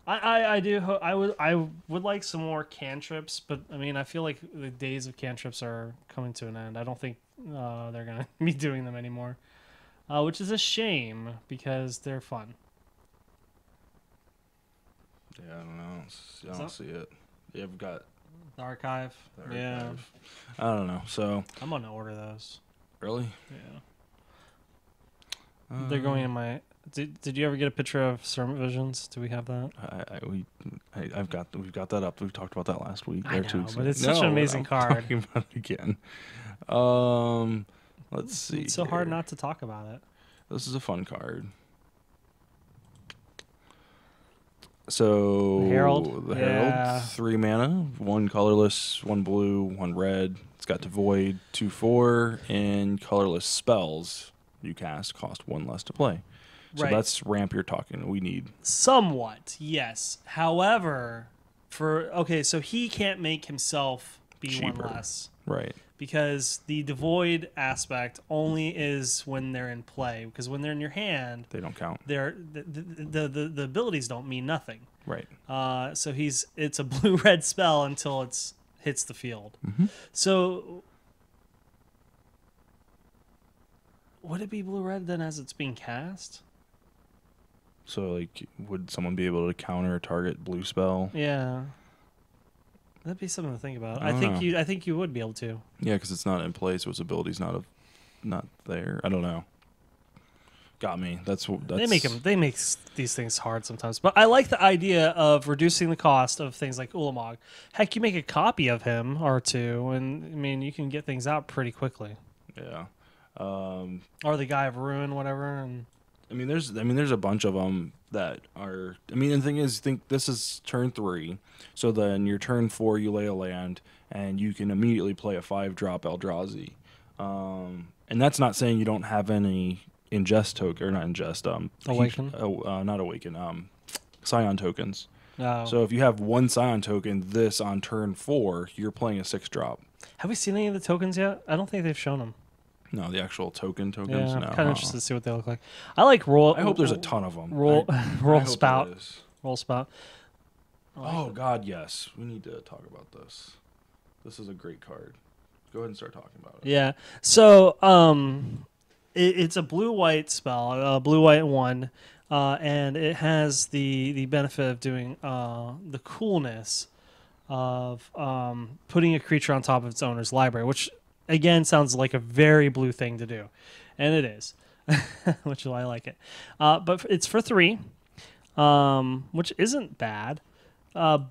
I do. I would like some more cantrips, but I mean, I feel like the days of cantrips are coming to an end. I don't think they're gonna be doing them anymore, which is a shame because they're fun. Yeah, I don't know. I don't see it. Yeah, I've got The archive. the Yeah, archive. I don't know. So I'm gonna order those. really, Yeah, they're going in my. Did you ever get a picture of Sermon Visions? Do we have that? We've got that up. We talked about that last week. I or 2 know, weeks but ago. it's such an amazing I'm card. Talking about it again. Let's see. It's so hard here. not to talk about it. This is a fun card. So The Herald? the Yeah. Herald, 3 mana, 1 colorless, 1 blue, 1 red. It's got Devoid, 2/4, and colorless spells you cast cost 1 less to play. So Right. that's ramp you're talking. We need. Somewhat, yes. However, so he can't make himself be Cheaper. one less Right. because the devoid aspect only is when they're in play. Because when they're in your hand, They don't count. the abilities don't mean nothing. Right. So it's a blue red spell until it hits the field. Mhm. So would it be blue red then as it's being cast? So, like, would someone be able to counter a target blue spell? Yeah. That'd be something to think about. I I don't think know. I think you would be able to. Yeah, because it's not in play, so its ability's not there. I don't know. Got me. That's They make these things hard sometimes. But I like the idea of reducing the cost of things like Ulamog. Heck, you make a copy of him or two, and I mean you can get things out pretty quickly. Yeah. Or the Guy of Ruin, whatever. And I mean, there's a bunch of them that are. I mean, the thing is, think this is turn 3, so then your turn 4 you lay a land, and you can immediately play a 5-drop Eldrazi. And that's not saying you don't have any ingest token or not ingest. Awaken? Not awaken. Scion tokens. oh. So if you have 1 Scion token, this on turn 4, you're playing a 6-drop. Have we seen any of the tokens yet? I don't think they've shown them. No, the actual tokens. Yeah, No, I'm kind of interested to see what they look like. I like roll. I hope there's a ton of them. roll I roll hope spout. there is. Roll spout. Oh God, yes. We need to talk about this. This is a great card. Go ahead and start talking about it. Yeah. So it's a blue-white spell, blue-white 1, and it has the benefit of doing the coolness of putting a creature on top of its owner's library, which again sounds like a very blue thing to do, and it is, which is why I like it. But it's for 3, which isn't bad. But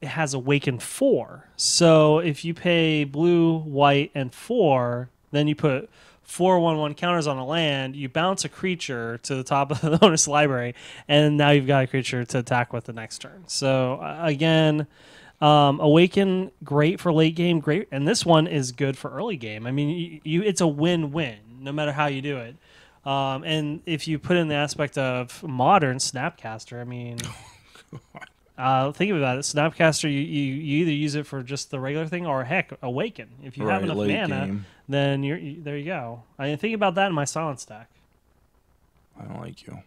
it has Awaken 4. So if you pay blue, white, and 4, then you put 4/1/1 counters on a land, you bounce a creature to the top of the owner's library, and now you've got a creature to attack with the next turn. So again, Awaken, great for late game, great, and this one is good for early game. I mean, it's a win-win no matter how you do it. And if you put in the aspect of modern Snapcaster, I mean, think about it. Snapcaster, you either use it for just the regular thing, or heck, Awaken. If you have Right, enough late mana, game. then there you go. I think about that in my silent stack. I don't like you.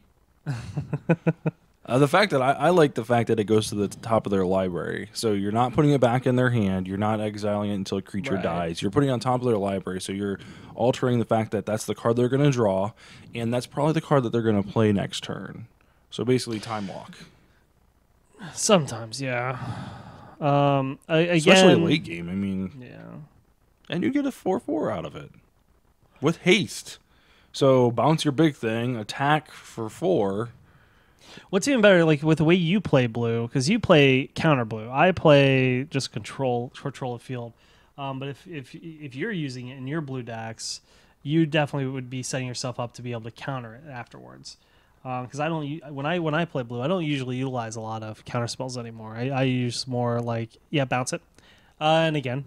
The fact that I like the fact that it goes to the top of their library. So you're not putting it back in their hand. You're not exiling it until a creature Right. dies. You're putting it on top of their library. So you're altering the fact that that's the card they're going to draw, and that's probably the card that they're going to play next turn. So basically, time walk. Sometimes, yeah. Especially Again, late game. I mean, yeah. and you get a 4/4 out of it with haste. So bounce your big thing, attack for 4. What's even better, like with the way you play blue, because you play counter blue. I play just control of field. But if you're using it in your blue decks, you definitely would be setting yourself up to be able to counter it afterwards. Because I don't when I play blue, I don't usually utilize a lot of counter spells anymore. I use more like bounce it, and again,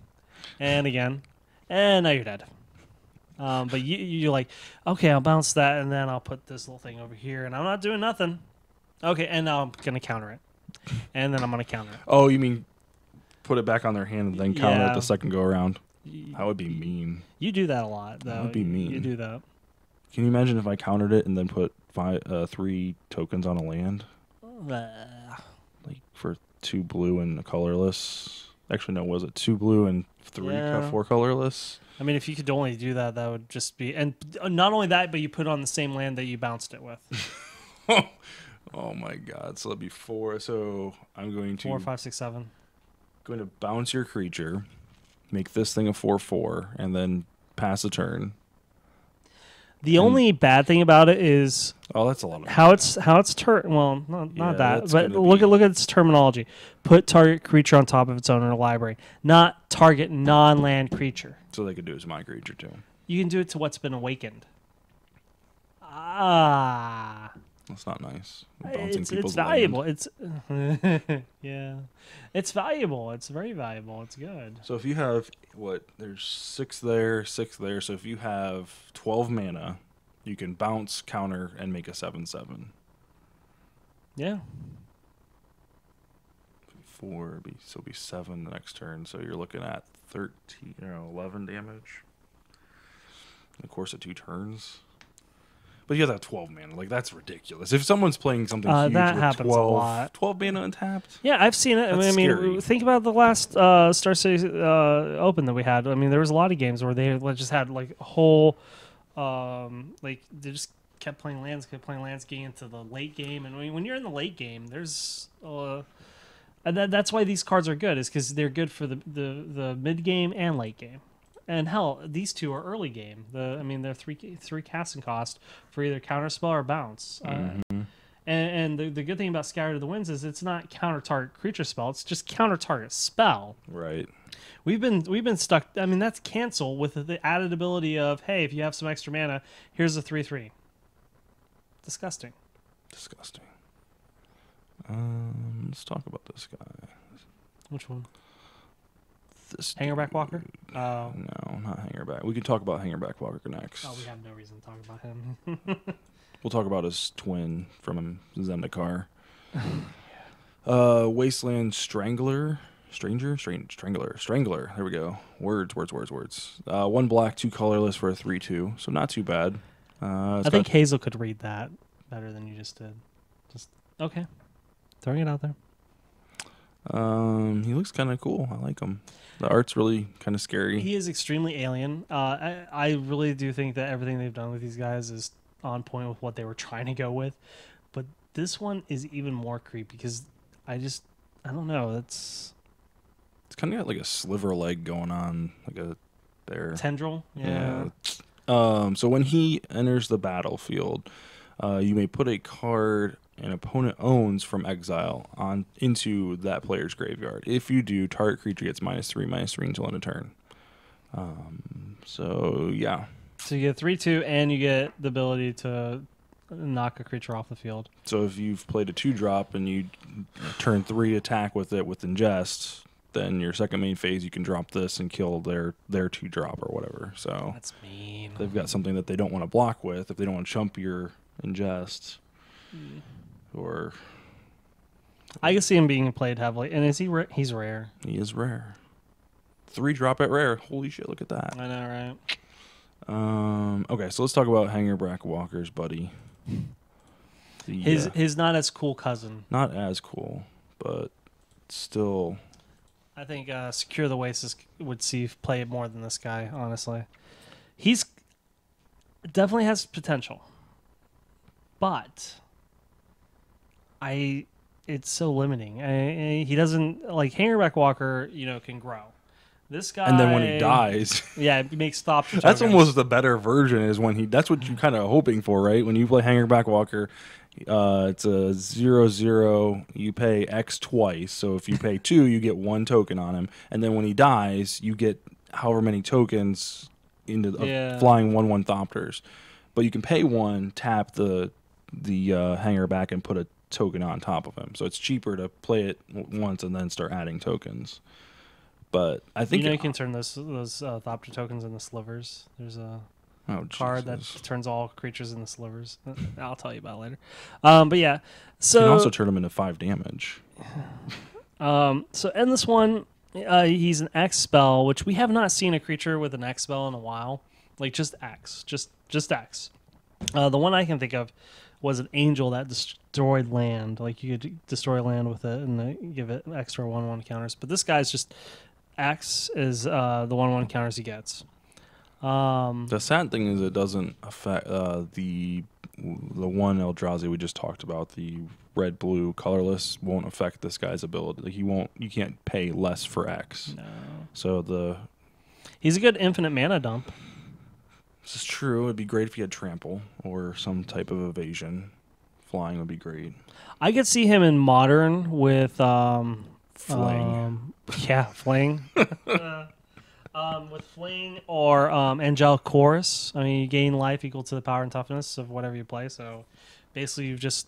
and again, and now you're dead. But you're like, okay, I'll bounce that, and then I'll put this little thing over here, and I'm not doing nothing. Okay, and now I'm gonna counter it, and then I'm gonna counter it. Oh, you mean put it back on their hand and then counter it Yeah. the second go around? That would be mean. You do that a lot, though. That would be mean. You do that. Can you imagine if I countered it and then put 3 tokens on a land? Like for 2 blue and a colorless. Actually, no, was it 2 blue and 4 colorless? I mean, if you could only do that, that would just be, and not only that, but you put it on the same land that you bounced it with. Oh my god! So that'd be 4. So I'm going to 4, 5, 6, 7. going to bounce your creature, make this thing a 4/4, and then pass a turn. The only bad thing about it is Oh, that's a lot of how it's well, not Yeah, that, that's but gonna look at its terminology. Put target creature on top of its owner in a library, not target non-land creature. So they could do it to my creature too. You can do it to what's been awakened. Ah, That's not nice. Bouncing it's people's valuable. land. It's yeah, it's valuable. It's very valuable. It's good. So if you have there's 6 there, 6 there. So if you have 12 mana, you can bounce, counter, and make a 7/7. Yeah. 4 it'll be 7 the next turn. So you're looking at 11 damage. In the course of 2 turns. But you have that 12 mana. Like, that's ridiculous. If someone's playing something huge that with happens a 12, lot. 12 mana untapped. Yeah, I've seen it. That's I mean, scary. think about the last Star City Open that we had. I mean, there was a lot of games where they just had like a whole, like they just kept playing lands, getting into the late game. And when you're in the late game, there's, and that's why these cards are good, is because they're good for the mid game and late game. And hell, these 2 are early game. They're 3 casting cost for either counterspell or bounce. And the good thing about Scatter to the Winds is it's not counter target creature spell. It's just counter target spell. Right. We've been stuck. I mean, that's cancel with the added ability of, hey, if you have some extra mana, here's a 3/3. Disgusting. Let's talk about this guy. Which one? This Hangerback Walker? Oh. No, not Hangerback. We can talk about Hangerback Walker next. Oh, we have no reason to talk about him. We'll talk about his twin from Zendikar. Wasteland Strangler. Strangler. There we go. Words. 1 black, 2 colorless for a 3/2. So not too bad. I think Hazel could read that better than you just did. Just okay. Throwing it out there. He looks kind of cool. I like him. The art's really kind of scary. He is extremely alien. I really do think that everything they've done with these guys is on point with what they were trying to go with. But this one is even more creepy because I don't know. It's kind of got like a sliver leg going on, like a there. Tendril. Yeah. So when he enters the battlefield, you may put a card an opponent owns from exile on into that player's graveyard. If you do, target creature gets -3/-3 until end of turn. So yeah. So you get 3/2, and you get the ability to knock a creature off the field. So if you've played a 2-drop and you turn 3 attack with it with ingest, then your second main phase you can drop this and kill their 2-drop or whatever. So That's mean. they've got something that they don't want to block with if they don't want to chump your ingest. Or I can see him being played heavily, and he's rare. He is rare. 3-drop at rare. Holy shit! Look at that. I know, right? Okay, so let's talk about Hangerback Walker's buddy. His not as cool cousin. Not as cool, but still. I think Secure the Oasis would see play more than this guy. Honestly, he's definitely has potential, but it's so limiting. He doesn't like Hangerback Walker. Can grow. This guy, and then when he dies, yeah, it makes stop. That's almost the better version. Is when he. That's what you're kind of hoping for, right? When you play Hangerback Walker, it's a 0/0. You pay X twice. So if you pay 2, you get 1 token on him, and then when he dies, you get however many tokens into flying 1/1 Thopters. But you can pay 1, tap the Hangerback, and put a token on top of him. So it's cheaper to play it once and then start adding tokens. But I think you can turn those Thopter tokens into slivers. There's a Oh, card that Jesus. turns all creatures into slivers. I'll tell you about it later. But yeah, You can also so turn them into 5 damage. so in this one, he's an X spell, which we have not seen a creature with an X spell in a while. Like just X, just X. The one I can think of was an angel that destroyed land. Like you could destroy land with it and give it extra 1/1 counters. But this guy's just X is the 1/1 counters he gets. The sad thing is it doesn't affect the one Eldrazi we just talked about. The red blue colorless won't affect this guy's ability. Like you can't pay less for X. No. So He's a good infinite mana dump. this is true. It'd be great if he had trample or some type of evasion. Flying would be great. I could see him in modern with Fling. Fling. With Fling or Angelic Chorus. I mean, you gain life equal to the power and toughness of whatever you play. So basically, you've just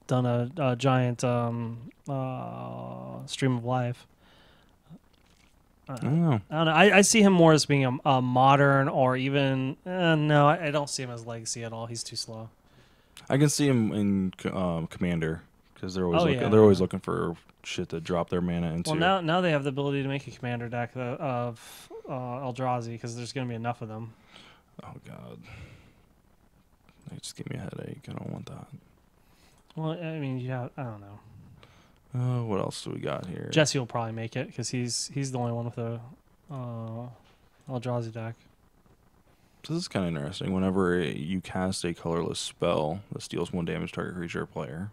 done a giant stream of life. I don't know. I don't know. I see him more as being a modern or even no. I don't see him as legacy at all. He's too slow. I can see him in Commander because they're always yeah. they're always looking for shit to drop their mana into. Well, now they have the ability to make a commander deck of Eldrazi because there's going to be enough of them. Oh god, they just give me a headache. I don't want that. Well, I mean, yeah, I don't know. What else do we got here? Jesse will probably make it because he's the only one with a Eldrazi deck. This is kind of interesting. Whenever you cast a colorless spell that deals 1 damage to target creature or player,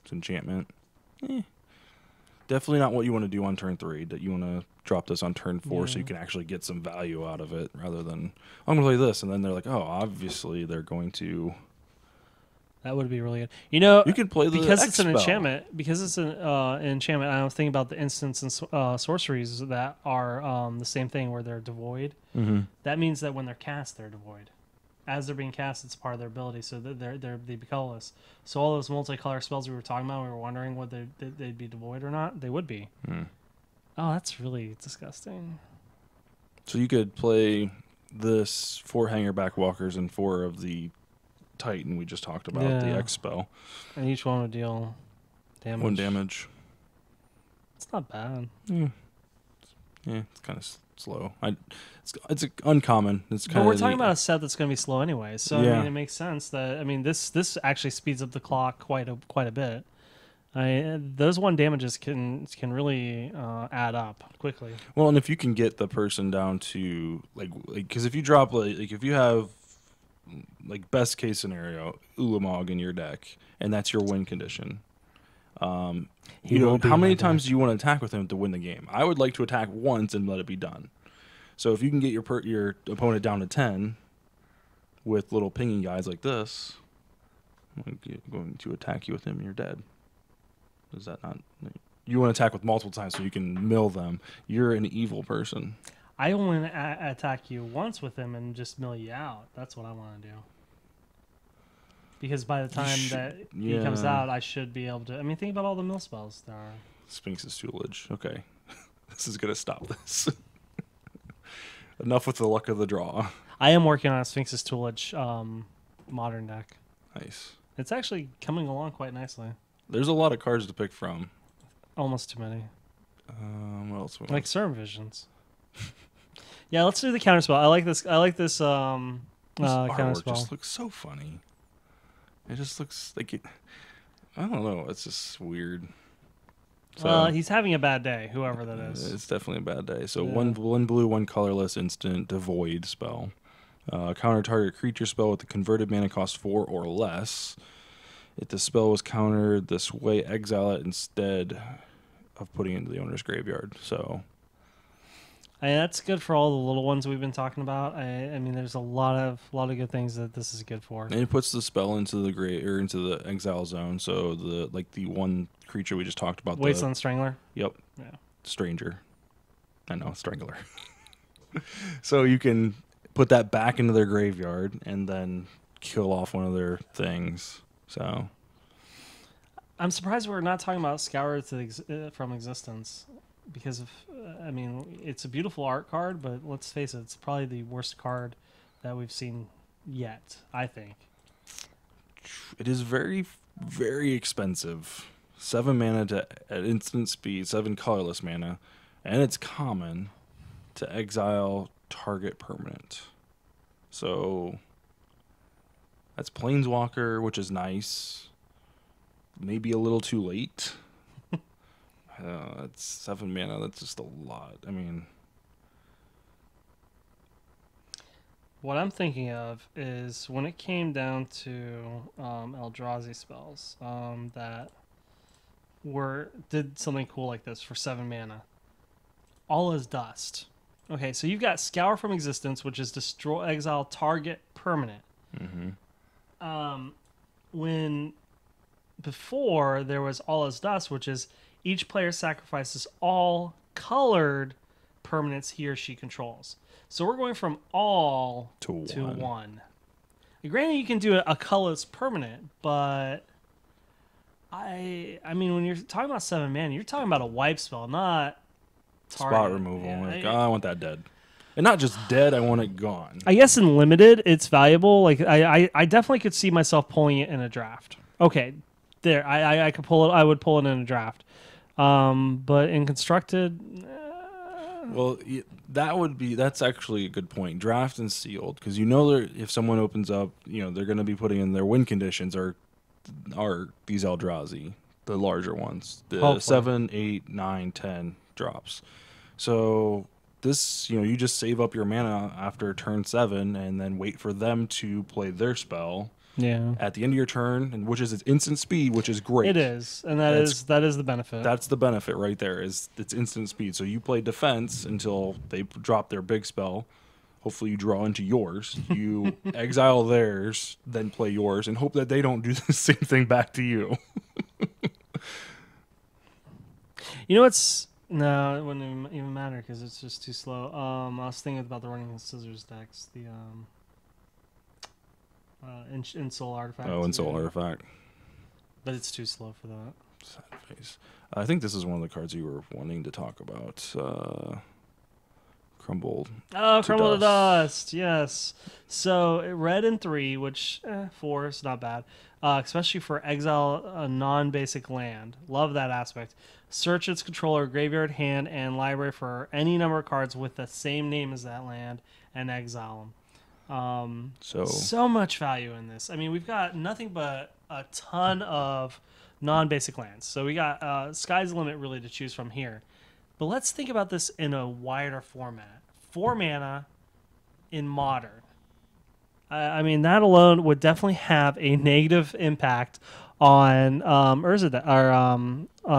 it's enchantment. Definitely not what you want to do on turn 3. That you want to drop this on turn 4 so you can actually get some value out of it, rather than I'm gonna play this and then they're like, oh, obviously they're going to. That would be really good. You know, You could play the because X it's an spell. enchantment. Because it's an enchantment. I was thinking about the instants and sorceries that are the same thing where they're devoid. Mm-hmm. That means that when they're cast, they're devoid. As they're being cast, it's part of their ability, so they be colorless. So all those multicolor spells we were talking about, we were wondering whether they'd be devoid or not. They would be. Oh, that's really disgusting. So you could play this 4 Hangerback Walkers and 4 of the Titan we just talked about, the Yeah. X spell. And each one would deal damage. 1 damage. It's not bad. Yeah, it's kind of slow. It's uncommon. It's But kind we're of talking about a set that's going to be slow anyway. So I Yeah. mean, it makes sense that this actually speeds up the clock quite a bit. Those 1 damages can really add up quickly. Well, and if you can get the person down to like because if you drop like if you have like best case scenario Ulamog in your deck and that's your win condition. He will be how in many my times deck. do you want to attack with him to win the game? I would like to attack once and let it be done. So if you can get your opponent down to 10 with little pinging guys like this, I'm going to attack you with him and you're dead. Is that not? You want to attack with multiple times so you can mill them. You're an evil person. I want to attack you once with him and just mill you out. That's what I want to do. Because by the time that he comes yeah. out, I should be able to. I mean, think about all the mill spells there are. Sphinx's Tutelage. Okay. This is going to stop this. Enough with the luck of the draw. I am working on a Sphinx's Tutelage modern deck. Nice. It's actually coming along quite nicely. There's a lot of cards to pick from. Almost too many. What else? Like Serm Visions. Yeah, let's do the counterspell. I like this. This Counterspell. artwork just looks so funny. It just looks like it. I don't know. It's just weird. So He's having a bad day, whoever that is. it's definitely a bad day. So Yeah. one blue, 1 colorless instant devoid spell. Counter target creature spell with the converted mana cost 4 or less. If the spell was countered this way, exile it instead of putting it into the owner's graveyard. So That's good for all the little ones we've been talking about. I mean, there's a lot of good things that this is good for. and it puts the spell into the into the exile zone. So the one creature we just talked about. Wasteland Strangler. Yep. Yeah. Stranger. I know, Strangler. So you can put that back into their graveyard and then kill off one of their things. So I'm surprised we're not talking about Scour from Existence, because of, I mean, it's a beautiful art card, but let's face it, it's probably the worst card that we've seen yet, I think. It is very, very expensive. 7 mana at instant speed, 7 colorless mana, and it's common to exile target permanent. So that's Planeswalker, which is nice. Maybe a little too late. It's 7 mana. That's just a lot. I mean, What I'm thinking of is when it came down to Eldrazi spells that did something cool like this for 7 mana. All is Dust. Okay, so you've got Scour from Existence, which is destroy exile target permanent. When before there was All is Dust, which is each player sacrifices all colored permanents he or she controls. So we're going from all to one. Granted, you can do a colorless permanent, but I mean, when you're talking about 7 mana, you're talking about a wipe spell, not target. Spot removal. Yeah, Like, I want that dead. And not just dead, I want it gone. I guess in limited, it's valuable. Like I definitely could see myself pulling it in a draft. Okay, there, I could pull it. I would pull it in a draft. But in constructed, Well, that's actually a good point. Draft and sealed, because you know if someone opens up, they're going to be putting in their win conditions are these Eldrazi, the larger ones, the Hopefully. 7, 8, 9, 10 drops. So this, you just save up your mana after turn 7 and then wait for them to play their spell yeah, at the end of your turn, and which is its instant speed, which is great. it is, and that is the benefit. That's the benefit right there. Is it's instant speed. So you play defense until they drop their big spell. Hopefully you draw into yours. You exile theirs, then play yours, and hope that they don't do the same thing back to you. You know what's no, it wouldn't even matter because it's just too slow. I was thinking about the running scissors decks, the in Soul Artifact. Oh, and Soul Artifact. But it's too slow for that. Sad face. I think this is one of the cards you were wanting to talk about. Crumbled. Oh, to Crumble to Dust. Yes. So red and 3, which 4 is not bad, especially for exile a non-basic land. Love that aspect. Search its controller, graveyard, hand, and library for any number of cards with the same name as that land and exile them. So much value in this. I mean, we've got nothing but a ton of non-basic lands. So we got sky's the limit really to choose from here. But let's think about this in a wider format. 4 mana in Modern. I mean, that alone would definitely have a negative impact on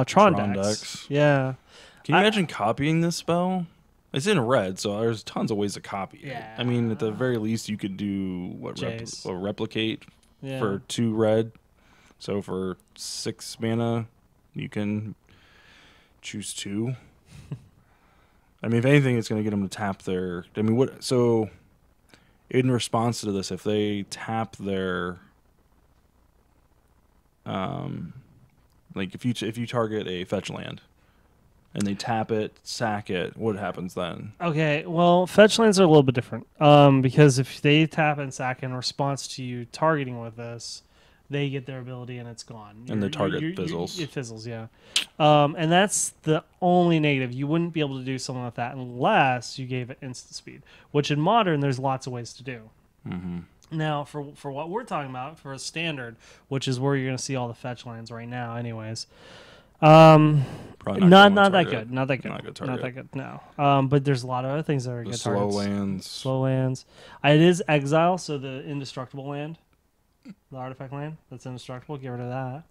Tron decks. Yeah. Can you imagine copying this spell? It's in red, so there's tons of ways to copy it. Yeah. I mean, at the very least, you could do replicate Yeah. for 2 red. So for 6 mana, you can choose 2. I mean, if anything, it's going to get them to tap their. I mean, what? So, in response to this, if they tap their, like if you target a fetch land, and they tap it, sack it, what happens then? Okay, well, fetch lands are a little bit different. Because if they tap and sack in response to you targeting with this, they get their ability and it's gone. And the target fizzles. It fizzles, yeah. And that's the only negative. You wouldn't be able to do something like that unless you gave it instant speed, which in Modern, there's lots of ways to do. Mm-hmm. Now, for what we're talking about, for a standard, which is where you're going to see all the fetch lands right now anyways, Probably not gonna that target. good. Not that good. Not a good Not target. that good, no. But there's a lot of other things that are The good slow targets. lands. Slow lands. It is exile, so the indestructible land. The artifact land that's indestructible. Get rid of that.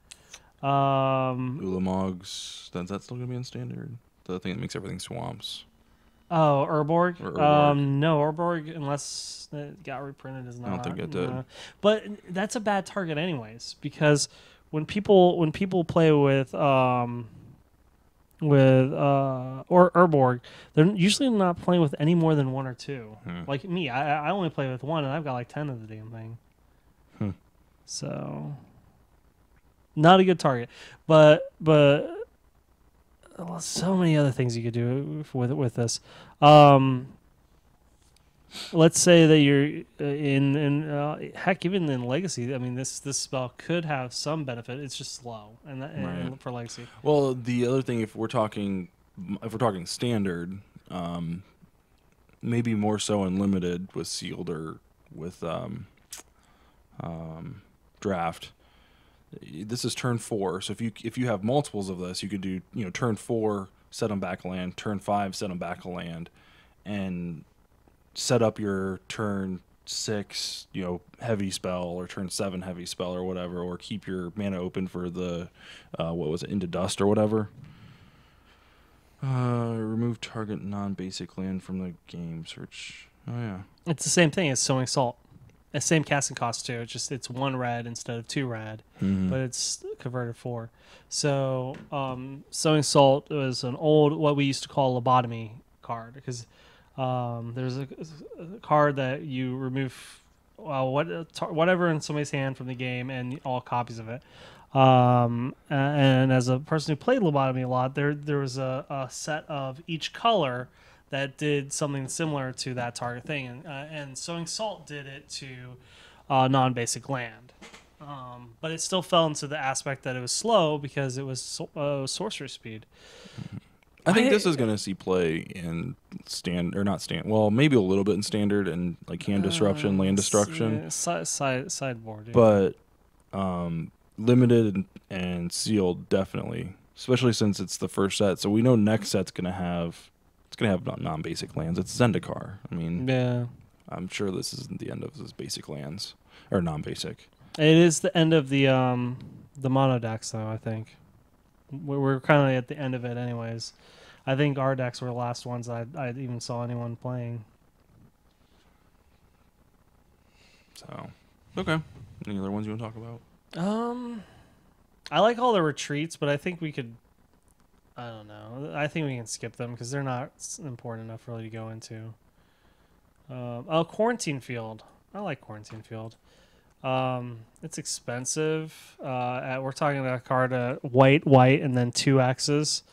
Ulamogs. That's still going to be in standard. The thing that makes everything swamps. Oh, Urborg? Or Urborg. No, Urborg, unless it got reprinted, is not. I don't think it did. But that's a bad target, anyways, because when people play with or Urborg, they're usually not playing with any more than 1 or 2. Like me, I only play with 1, and I've got like 10 of the damn thing. So, not a good target, but so many other things you could do with this. let's say that you're heck, even in Legacy. I mean, this spell could have some benefit. It's just slow, and Right. for Legacy. Well, the other thing, if we're talking standard, maybe more so in limited with sealed or with draft. This is turn 4, so if you have multiples of this, you could do turn 4 set them back a land, turn 5 set them back a land, and set up your turn 6 heavy spell or turn 7 heavy spell or whatever, or keep your mana open for the what was it, Into Dust or whatever. Remove target non-basic land from the game. Search. Oh yeah. It's the same thing as Sowing Salt. It's same casting cost too. It's 1 red instead of 2 red, but it's converted 4. So Sowing Salt was an old, what we used to call lobotomy card, because there's a card that you remove whatever in somebody's hand from the game and all copies of it. And as a person who played lobotomy a lot, there was a set of each color that did something similar to that target thing, and Sowing Salt did it to non-basic land, but it still fell into the aspect that it was slow because it was sorcerer speed. I think this is going to see play in well, maybe a little bit in standard and like hand disruption, land destruction, sideboard. Yeah. But limited and sealed definitely, especially since it's the first set. So we know next set's going to have non-basic lands. It's Zendikar. I mean, yeah, I'm sure this isn't the end of his basic lands or non-basic. It is the end of the mono decks, though. I think we're kind of at the end of it, anyways. I think our decks were the last ones I even saw anyone playing. So, okay. Any other ones you want to talk about? I like all the retreats, but I think we could. I don't know. I think we can skip them because they're not important enough really to go into. Quarantine Field. I like Quarantine Field. It's expensive. We're talking about a card white, and then 2 X's,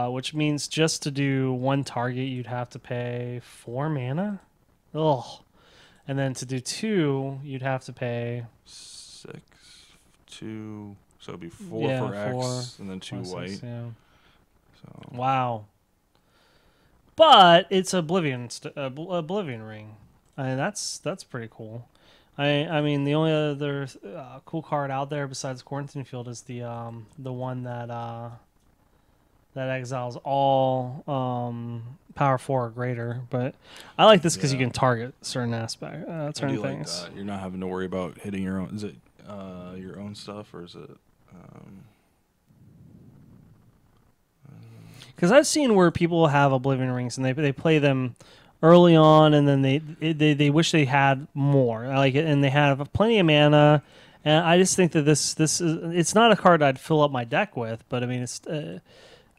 which means just to do 1 target, you'd have to pay 4 mana. Ugh. And then to do 2, you'd have to pay 6, 2. So it'd be 4 for X, and then 2 white. 6, yeah. So. Wow. But it's Oblivion Ring. I mean, that's pretty cool. I mean, the only other cool card out there besides Quarantine Field is the one that exiles all power 4 or greater. But I like this because you can target certain certain things. Like that. You're not having to worry about hitting your own. Is it your own stuff, or is it? Because I've seen where people have Oblivion Rings and they play them early on, and then they wish they had more, and they have plenty of mana. And I just think that this is, it's not a card I'd fill up my deck with, but I mean it's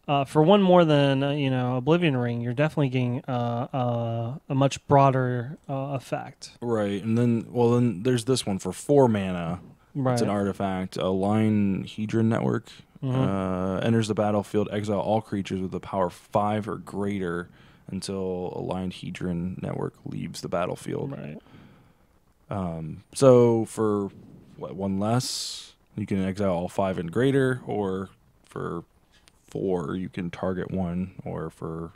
for one more than Oblivion Ring, you're definitely getting a much broader effect. Right, and then there's this one for 4 mana. Right. It's an artifact. Align Hedron Network. Enters the battlefield, exile all creatures with a power 5 or greater until Aligned Hedron Network leaves the battlefield. Right. So for 1 less, you can exile all 5 and greater, or for 4, you can target 1, or for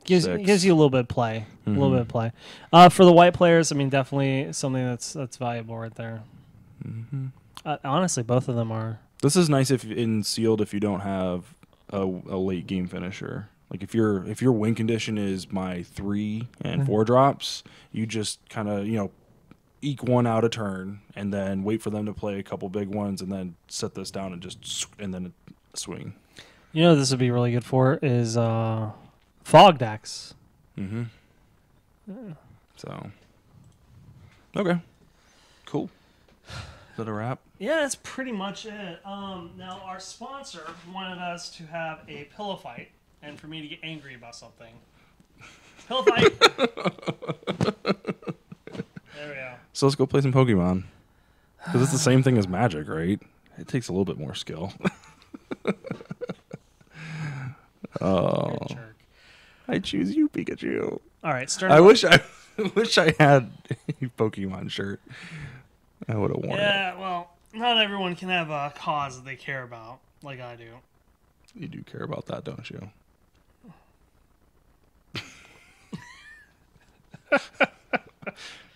gives you a little bit of play. A little bit of play. For the white players, I mean, definitely something that's valuable right there. Honestly, both of them are. This is nice if in sealed if you don't have a late game finisher. Like if your win condition is my 3 and 4 drops, you just kind of eke 1 out a turn and then wait for them to play a couple big ones and then set this down and then swing. This would be really good for is fog decks. Yeah. So okay, cool. Is that a wrap? Yeah, that's pretty much it. Now, our sponsor wanted us to have a pillow fight and for me to get angry about something. Pillow fight! There we go. So let's go play some Pokemon. Because it's the same thing as Magic, right? It takes a little bit more skill. You're a jerk. I choose you, Pikachu. All right, Stern. I wish I had a Pokemon shirt. I would have worn it. Yeah, well, not everyone can have a cause that they care about, like I do. You do care about that, don't you?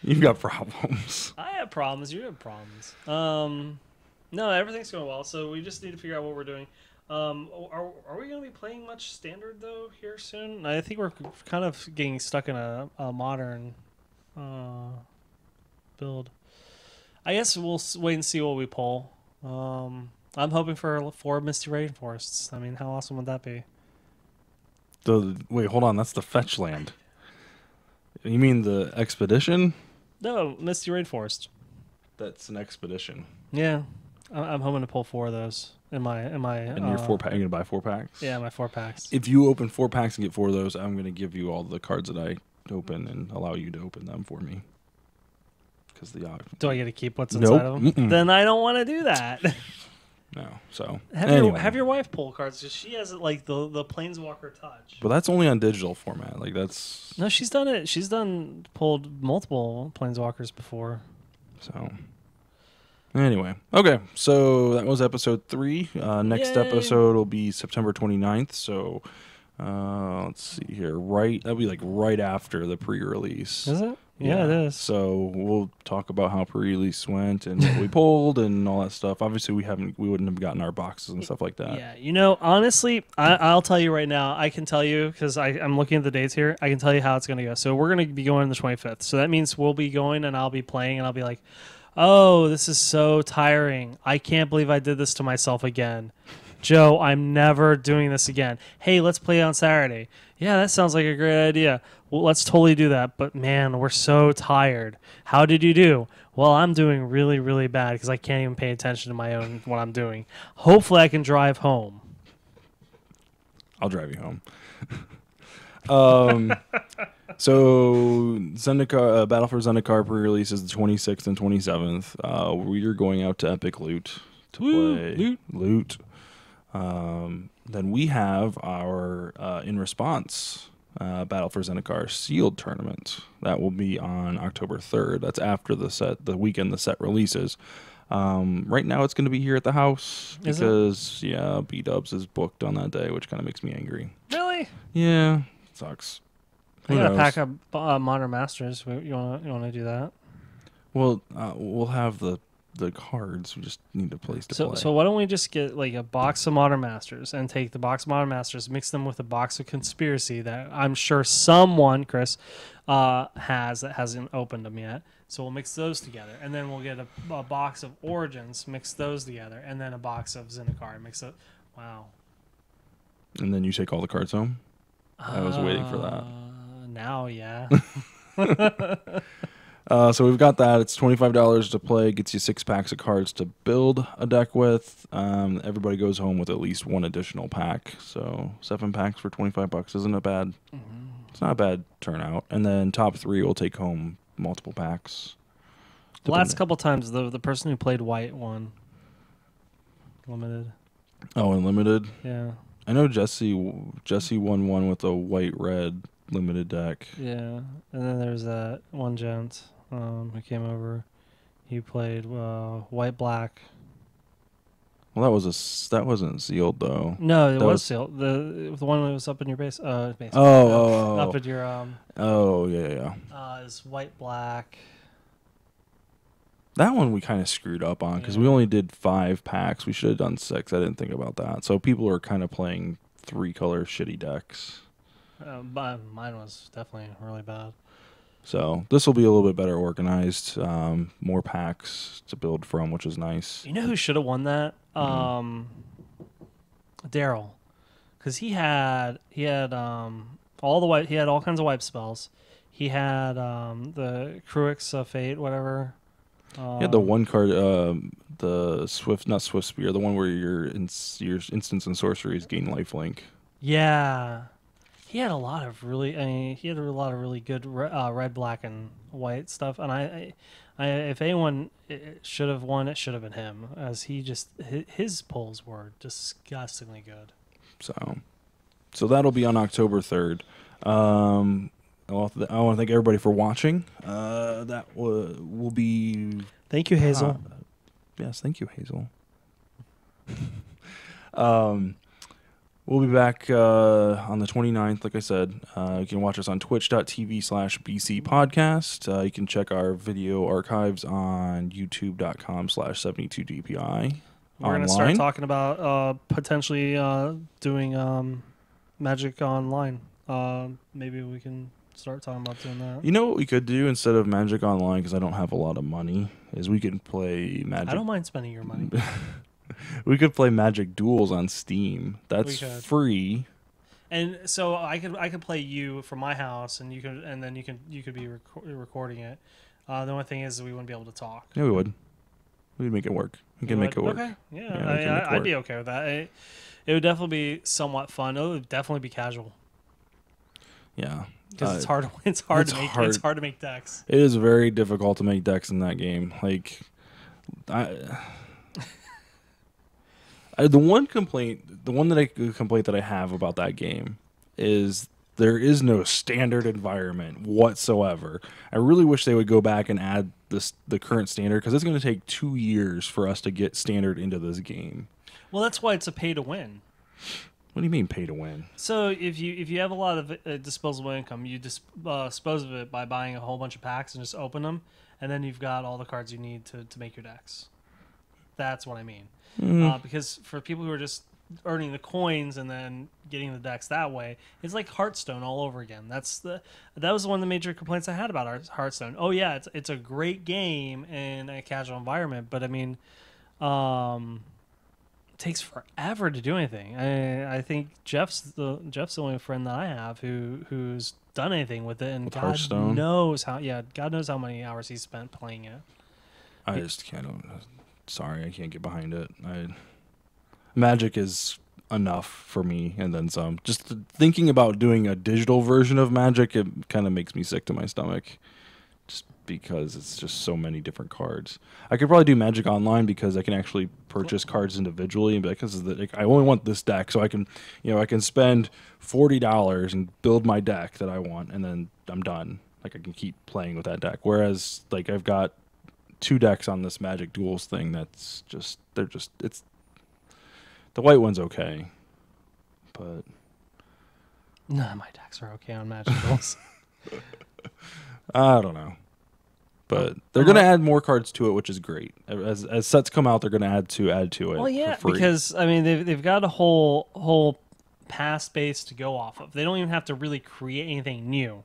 You've got problems. I have problems. You have problems. No, everything's going well. So we just need to figure out what we're doing. Are we going to be playing much standard though here soon? I think we're kind of getting stuck in a modern build. I guess we'll wait and see what we pull. I'm hoping for 4 Misty Rainforests. I mean, how awesome would that be? Wait, hold on. That's the fetch land. You mean the expedition? No, Misty Rainforest. That's an expedition. Yeah, I'm hoping to pull 4 of those in my. And your 4 pack. You're gonna buy 4 packs. Yeah, my 4 packs. If you open 4 packs and get 4 of those, I'm gonna give you all the cards that I open and allow you to open them for me. Because do I get to keep what's inside of them? Mm-mm. Then I don't want to do that. No. So have your wife pull cards because she has like the Planeswalker touch. But that's only on digital format. Like that's. No, she's done it. She's pulled multiple Planeswalkers before. So. Anyway, okay. So that was episode 3. Next Yay. episode will be September 29th. So let's see here. That'll be like right after the pre-release. Is it? Yeah, it is. So we'll talk about how pre-release went and what we pulled and all that stuff. Obviously, we wouldn't have gotten our boxes and stuff like that. Yeah, honestly, I'll tell you right now. I can tell you because I'm looking at the dates here. I can tell you how it's going to go. So we're going to be going on the 25th. So that means we'll be going and I'll be playing and I'll be like, oh, this is so tiring. I can't believe I did this to myself again. Joe, I'm never doing this again. Hey, let's play on Saturday. Yeah, that sounds like a great idea. Well, let's totally do that. But man, we're so tired. How did you do? Well, I'm doing really, really bad because I can't even pay attention to what I'm doing. Hopefully, I can drive home. I'll drive you home. So Zendikar, Battle for Zendikar pre-release is the 26th and 27th. We're going out to Epic Loot to play Loot. Then we have our In Response Battle for Zendikar sealed tournament. That will be on October 3rd. That's after the weekend the set releases. Right now it's going to be here at the house because B-Dubs is booked on that day, which kind of makes me angry. Really? Yeah, sucks. I gotta pack up Modern Masters. You wanna do that? Well, we'll have the cards. We just need a place to play. So why don't we just get like a box of Modern Masters and take the box of Modern Masters, mix them with a box of Conspiracy that I'm sure someone, Chris, has that hasn't opened them yet. So we'll mix those together, and then we'll get a box of Origins, mix those together, and then a box of Zendikar, mix it. Wow. And then you take all the cards home? I was waiting for that. Now, yeah. So we've got that. It's $25 to play. Gets you 6 packs of cards to build a deck with. Everybody goes home with at least 1 additional pack. So 7 packs for $25 isn't a bad. Mm-hmm. It's not a bad turnout. And then top 3 will take home multiple packs. The last couple times, the person who played white won. Limited. Oh, and limited. Yeah. I know Jesse won one with a white-red limited deck. Yeah, and then there's that one gent who came over. He played white-black. Well, that wasn't sealed though. No, it was sealed. The one that was up in your base. Up in your Oh yeah. Is white-black. That one we kind of screwed up on because we only did 5 packs. We should have done 6. I didn't think about that. So people are kind of playing 3-color shitty decks. Mine was definitely really bad. So this will be a little bit better organized. More packs to build from, which is nice. You know who should have won that? Daryl, because he had all kinds of wipe spells. He had the Cruix of Fate, whatever. He had the one card, the not Swift Spear, the one where your instants and sorceries gain lifelink. Yeah. He had a lot of really good red, black, and white stuff. And I if anyone should have won, it should have been him, as his pulls were disgustingly good. So that'll be on October 3rd. Well, I want to thank everybody for watching. That will be. Thank you, Hazel. Yes, thank you, Hazel. We'll be back on the 29th, like I said. You can watch us on twitch.tv/BC Podcast. You can check our video archives on youtube.com/72DPI. We're going to start talking about potentially doing Magic Online. Maybe we can start talking about doing that. You know what we could do instead of Magic Online, because I don't have a lot of money, is we could play Magic. I don't mind spending your money. We could play Magic Duels on Steam. That's free. And so I could play you from my house, and you could be recording it. The only thing is we wouldn't be able to talk. Yeah, we would. We'd make it work. We can make it work. Okay. Yeah, I'd be okay with that. It would definitely be somewhat fun. It would definitely be casual. Yeah. Because it's hard. It's hard to make decks. It is very difficult to make decks in that game. Like, the one complaint that I have about that game is there is no standard environment whatsoever. I really wish they would go back and add the current standard, because it's going to take 2 years for us to get standard into this game. Well, that's why it's a pay to win. What do you mean pay to win? So if you have a lot of disposable income, you dispose of it by buying a whole bunch of packs and just open them, and then you've got all the cards you need to make your decks. That's what I mean. Because for people who are just earning the coins and then getting the decks that way, it's like Hearthstone all over again. That was one of the major complaints I had about our Hearthstone. Oh yeah, it's a great game in a casual environment, but I mean, it takes forever to do anything. I think Jeff's the only friend that I have who's done anything with it, and with God Hearthstone? knows how many hours he spent playing it. I just can't. Sorry, I can't get behind it. Magic is enough for me, and then some. Just thinking about doing a digital version of Magic, it kind of makes me sick to my stomach, just because it's just so many different cards. I could probably do Magic Online because I can actually purchase cards individually, and because I only want this deck, so I can spend $40 and build my deck that I want, and then I'm done. Like, I can keep playing with that deck. Whereas, like, I've got 2 decks on this Magic Duels thing it's the white one's okay, but none of my decks are okay on Magic Duels. I don't know, but they're gonna add more cards to it, which is great. As sets come out, they're gonna add to it. Well, yeah, for free. Because I mean they've got a whole past base to go off of. They don't even have to really create anything new.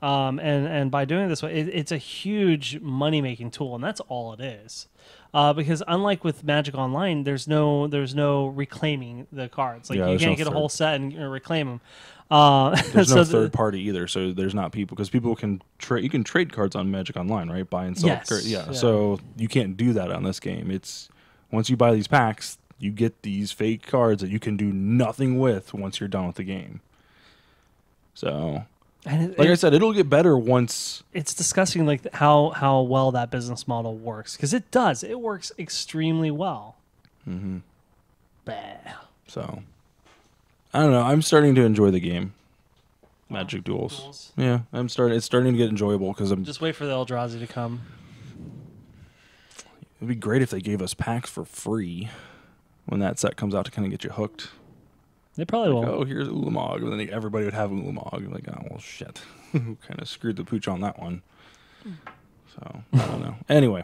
And by doing it this way, it's a huge money-making tool, and that's all it is. Because unlike with Magic Online, there's no reclaiming the cards. Like, you can't get a whole set and reclaim them. There's no third party either, so there's not people, because people can trade. You can trade cards on Magic Online, right? Buy and sell. Yes. Yeah. So you can't do that on this game. It's once you buy these packs, you get these fake cards that you can do nothing with once you're done with the game. So. And I said, it'll get better once. It's disgusting, like how well that business model works, because it does. It works extremely well. Mm-hmm. Bah. So, I don't know. I'm starting to enjoy the game, Magic Duels. Yeah, It's starting to get enjoyable because I'm just wait for the Eldrazi to come. It'd be great if they gave us packs for free when that set comes out to kind of get you hooked. They probably won't. Oh, here's Ulamog. And then everybody would have Ulamog. I'm like, oh, well, shit. Kind of screwed the pooch on that one. So, I don't know. Anyway,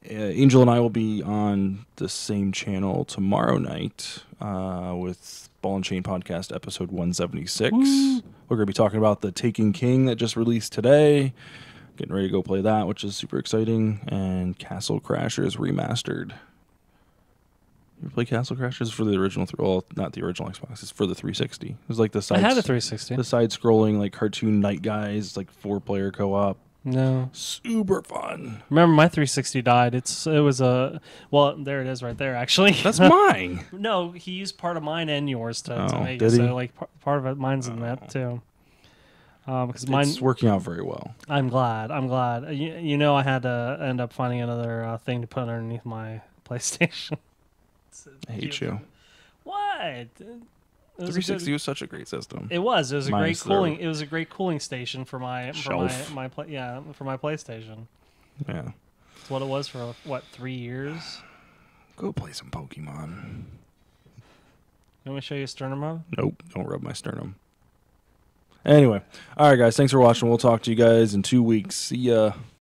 Angel and I will be on the same channel tomorrow night with Ball and Chain Podcast episode 176. Woo. We're going to be talking about the Taken King that just released today. Getting ready to go play that, which is super exciting. And Castle Crashers Remastered. You ever play Castle Crashers for the original? Well, not the original Xbox. It's for the 360. It was like the side. I had a 360. The side-scrolling like cartoon Night Guys, like 4-player co-op. No. Super fun. Remember, my 360 died. It was a there it is right there. Actually, that's mine. No, he used part of mine and yours to make did it. He? So like part of it, mine's in that too. Because it's working out very well. I'm glad. You know, I had to end up finding another thing to put underneath my PlayStation. I hate you. What? It was 360 was such a great system. It was. It was a great Minus cooling. their It was a great cooling station for my shelf. for my PlayStation. Yeah. That's what it was for 3 years. Go play some Pokemon. You want me to show you sternum mode? Nope, don't rub my sternum. Anyway, all right, guys, thanks for watching. We'll talk to you guys in 2 weeks. See ya.